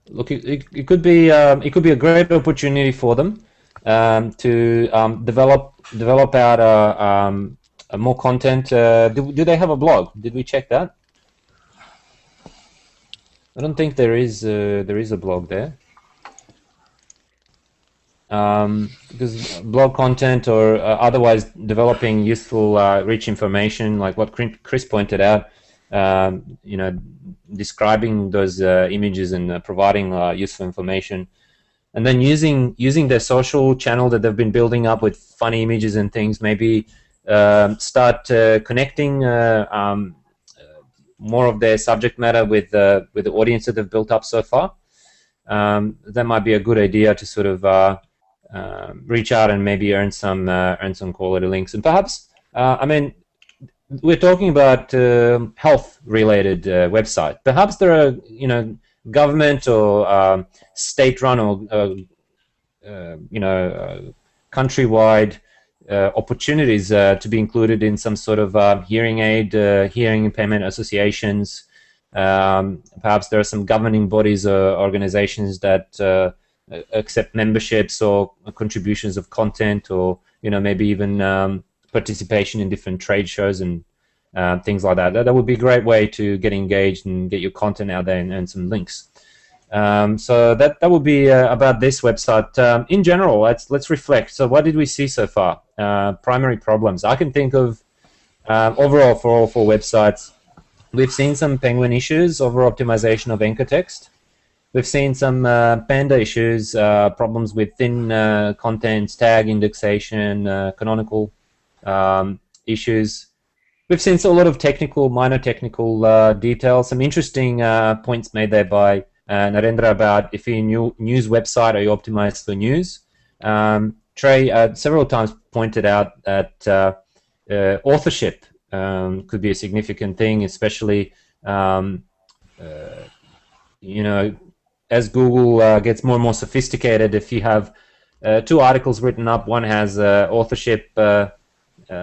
Look, it could be a great opportunity for them to develop out more content. Do they have a blog? Did we check that? I don't think there is a blog there. Because blog content or otherwise developing useful, rich information, like what Chris pointed out, describing those images and providing useful information, and then using their social channel that they've been building up with funny images and things. Maybe start connecting more of their subject matter with the audience that they've built up so far. That might be a good idea to sort of reach out and maybe earn some quality links. And perhaps, we're talking about health-related website. Perhaps there are, government or state-run or countrywide opportunities to be included in some sort of hearing aid, hearing impairment associations. Perhaps there are some governing bodies or organizations that accept memberships or contributions of content, or maybe even participation in different trade shows and things like that. That would be a great way to get engaged and get your content out there and some links. So that would be about this website. In general, let's reflect. So what did we see so far? Primary problems. I can think of overall for all four websites, we've seen some Penguin issues, over optimization of anchor text. We've seen some Panda issues, problems with thin contents, tag indexation, canonical issues. We've seen a lot of minor technical details. Some interesting points made there by Narendra about if you're a news website, are you optimized for news? Trey several times pointed out that authorship could be a significant thing, especially as Google gets more and more sophisticated. If you have two articles written up, one has authorship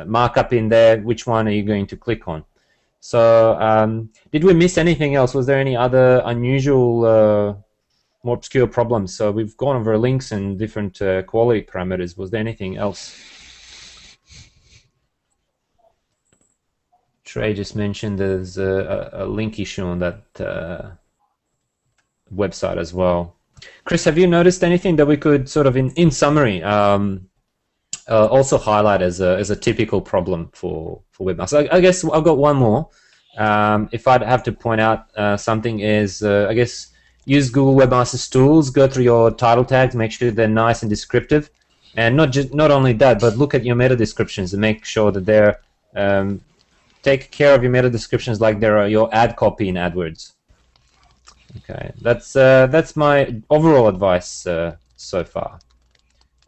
markup in there, which one are you going to click on? So did we miss anything else? Was there any other unusual, more obscure problems? So we've gone over links and different quality parameters. Was there anything else? Trey just mentioned there's a link issue on that website as well. Chris, have you noticed anything that we could sort of, in summary, also highlight as a typical problem for webmasters? I guess I've got one more. If I'd have to point out something is, I guess, use Google Webmasters tools, go through your title tags, make sure they're nice and descriptive, and not only that, but look at your meta descriptions and make sure that they're take care of your meta descriptions like they're your ad copy in AdWords. Okay, that's my overall advice so far.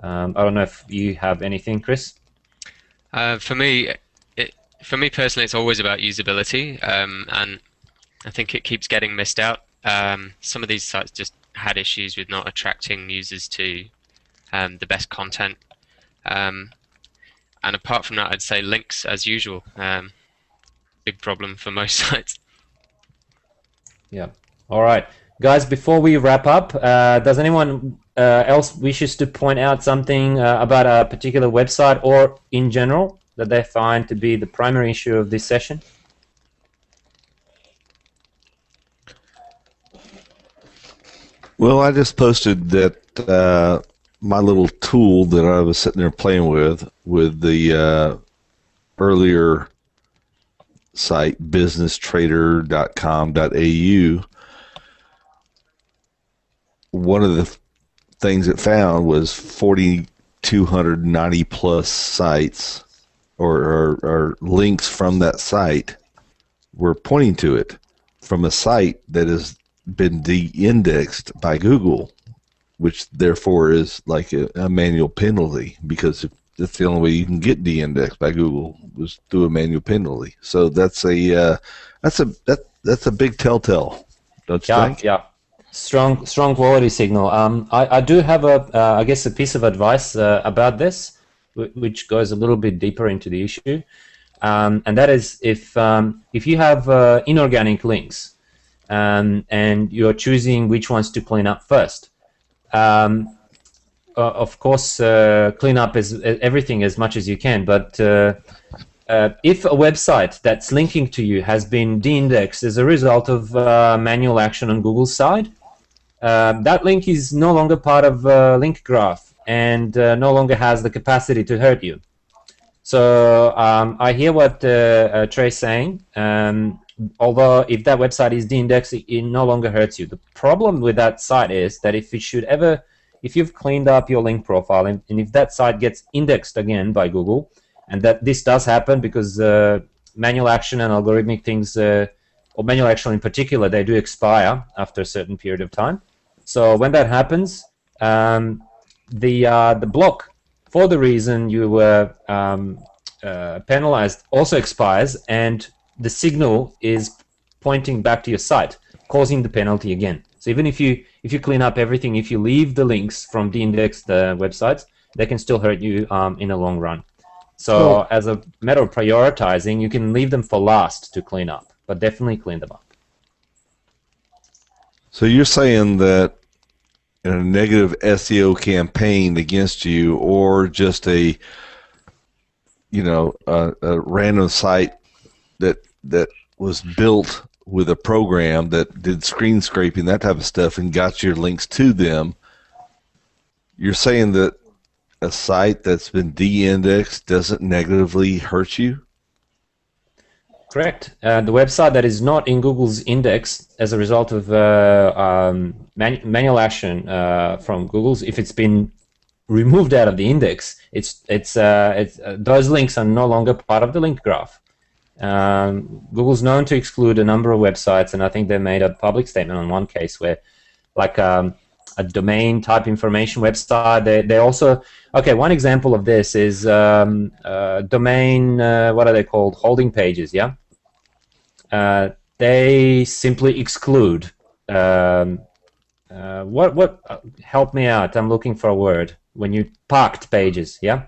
I don't know if you have anything, Chris. For me personally, it's always about usability, and I think it keeps getting missed out. Some of these sites just had issues with not attracting users to the best content, and apart from that, I'd say links as usual. Big problem for most sites. Yeah. All right, guys. Before we wrap up, does anyone else wishes to point out something about a particular website or in general that they find to be the primary issue of this session? Well, I just posted that my little tool that I was sitting there playing with the earlier site, businesstrader.com.au. One of the things it found was 4,290 plus sites or links from that site were pointing to it from a site that has been de-indexed by Google, which therefore is like a manual penalty, because if that's the only way you can get de-indexed by Google was through a manual penalty. So that's a big telltale, don't you think? Yeah. Strong quality signal. I do have I guess a piece of advice about this, which goes a little bit deeper into the issue, and that is if you have inorganic links, and you're choosing which ones to clean up first. Of course, clean up everything as much as you can, but if a website that's linking to you has been de-indexed as a result of manual action on Google's side, that link is no longer part of link graph and no longer has the capacity to hurt you. So I hear what Trey's saying. Although if that website is de-indexed, it no longer hurts you. The problem with that site is that if you've cleaned up your link profile and if that site gets indexed again by Google, and that this does happen because manual action and algorithmic things, or manual action in particular, they do expire after a certain period of time. So when that happens, the block for the reason you were penalized also expires, and the signal is pointing back to your site, causing the penalty again. So even if you clean up everything, if you leave the links from de-indexed websites, they can still hurt you in the long run. So as a matter of prioritizing, you can leave them for last to clean up, but definitely clean them up. So you're saying that in a negative SEO campaign against you, or just a random site that was built with a program that did screen scraping, that type of stuff, and got your links to them, you're saying that a site that's been de-indexed doesn't negatively hurt you? Correct. The website that is not in Google's index as a result of manual action from Google's, if it's been removed out of the index, those links are no longer part of the link graph. Google's known to exclude a number of websites, and I think they made a public statement on one case where, like a domain type information website, they also, okay, one example of this is domain, what are they called, holding pages, yeah? They simply exclude, help me out, I'm looking for a word, when you parked pages, yeah?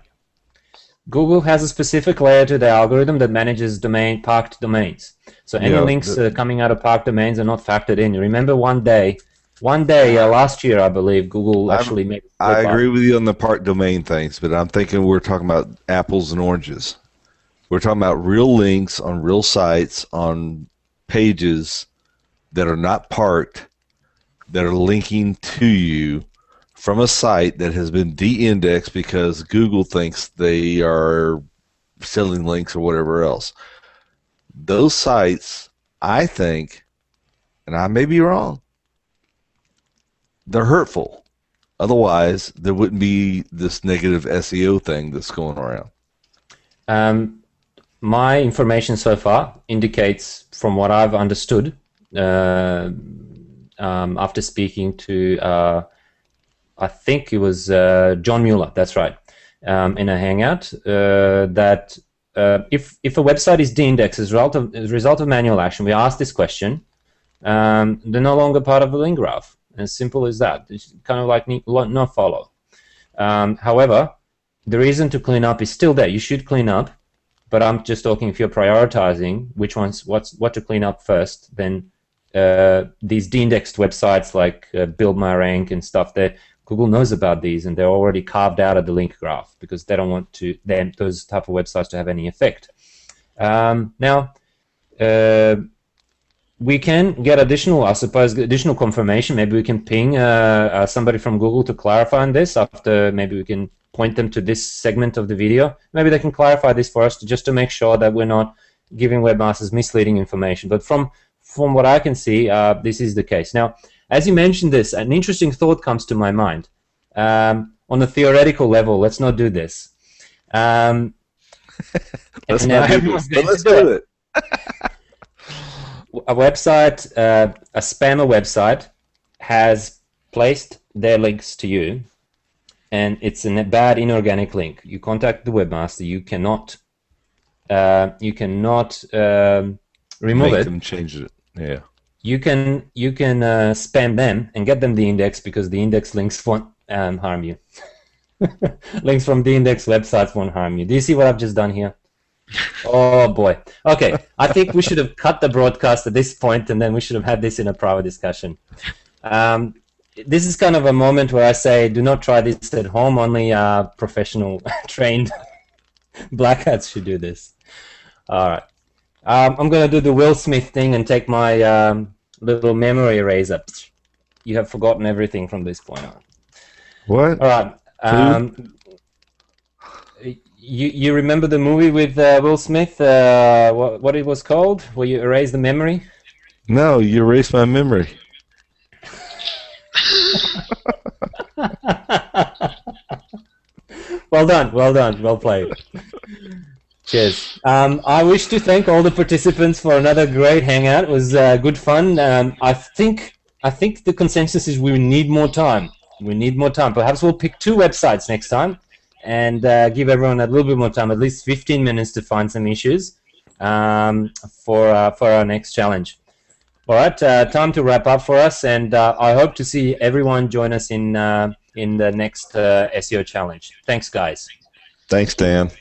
Google has a specific layer to the algorithm that manages parked domains. So any links coming out of parked domains are not factored in. You remember one day last year, I believe, Google actually made. I agree with you on the parked domain things, but I'm thinking we're talking about apples and oranges. We're talking about real links on real sites on pages that are not parked, that are linking to you from a site that has been de-indexed because Google thinks they are selling links or whatever else. Those sites, I think, and I may be wrong, they're hurtful. Otherwise, there wouldn't be this negative SEO thing that's going around. My information so far indicates, from what I've understood, after speaking to, I think it was John Mueller, that's right, in a Hangout, that if a website is de-indexed as a result of manual action, we ask this question, they're no longer part of the link graph. As simple as that. It's kind of like no follow. However, the reason to clean up is still there. You should clean up, but I'm just talking if you're prioritizing which ones, what to clean up first, then these de-indexed websites like Build My Rank and stuff, that Google knows about these and they're already carved out of the link graph because they don't want to those type of websites to have any effect. Now, we can get additional, I suppose, additional confirmation. Maybe we can ping somebody from Google to clarify on this. After, maybe we can point them to this segment of the video. Maybe they can clarify this for us just to make sure that we're not giving webmasters misleading information. But from what I can see, this is the case. Now, as you mentioned this, an interesting thought comes to my mind. On a theoretical level, let's not do this. Let's not do this, but let's do it. A website, a spammer website, has placed their links to you, and it's a bad inorganic link. You contact the webmaster. You cannot remove Make it. them change it. Yeah. You can spam them and get them de-indexed because the index links won't harm you. Links from de-indexed websites won't harm you. Do you see what I've just done here? Oh boy. Okay, I think we should have cut the broadcast at this point, and then we should have had this in a private discussion. This is kind of a moment where I say, do not try this at home. Only professional, trained black hats should do this. All right. I'm going to do the Will Smith thing and take my little memory eraser. You have forgotten everything from this point on. What? All right. You remember the movie with Will Smith? What it was called? Where you erase the memory? No, you erased my memory. Well done, well played. Cheers. I wish to thank all the participants for another great hangout. It was good fun. I think the consensus is we need more time. We need more time. Perhaps we'll pick 2 websites next time and give everyone a little bit more time, at least 15 minutes to find some issues for our next challenge. All right, time to wrap up for us, and I hope to see everyone join us in the next SEO challenge. Thanks, guys. Thanks, Dan.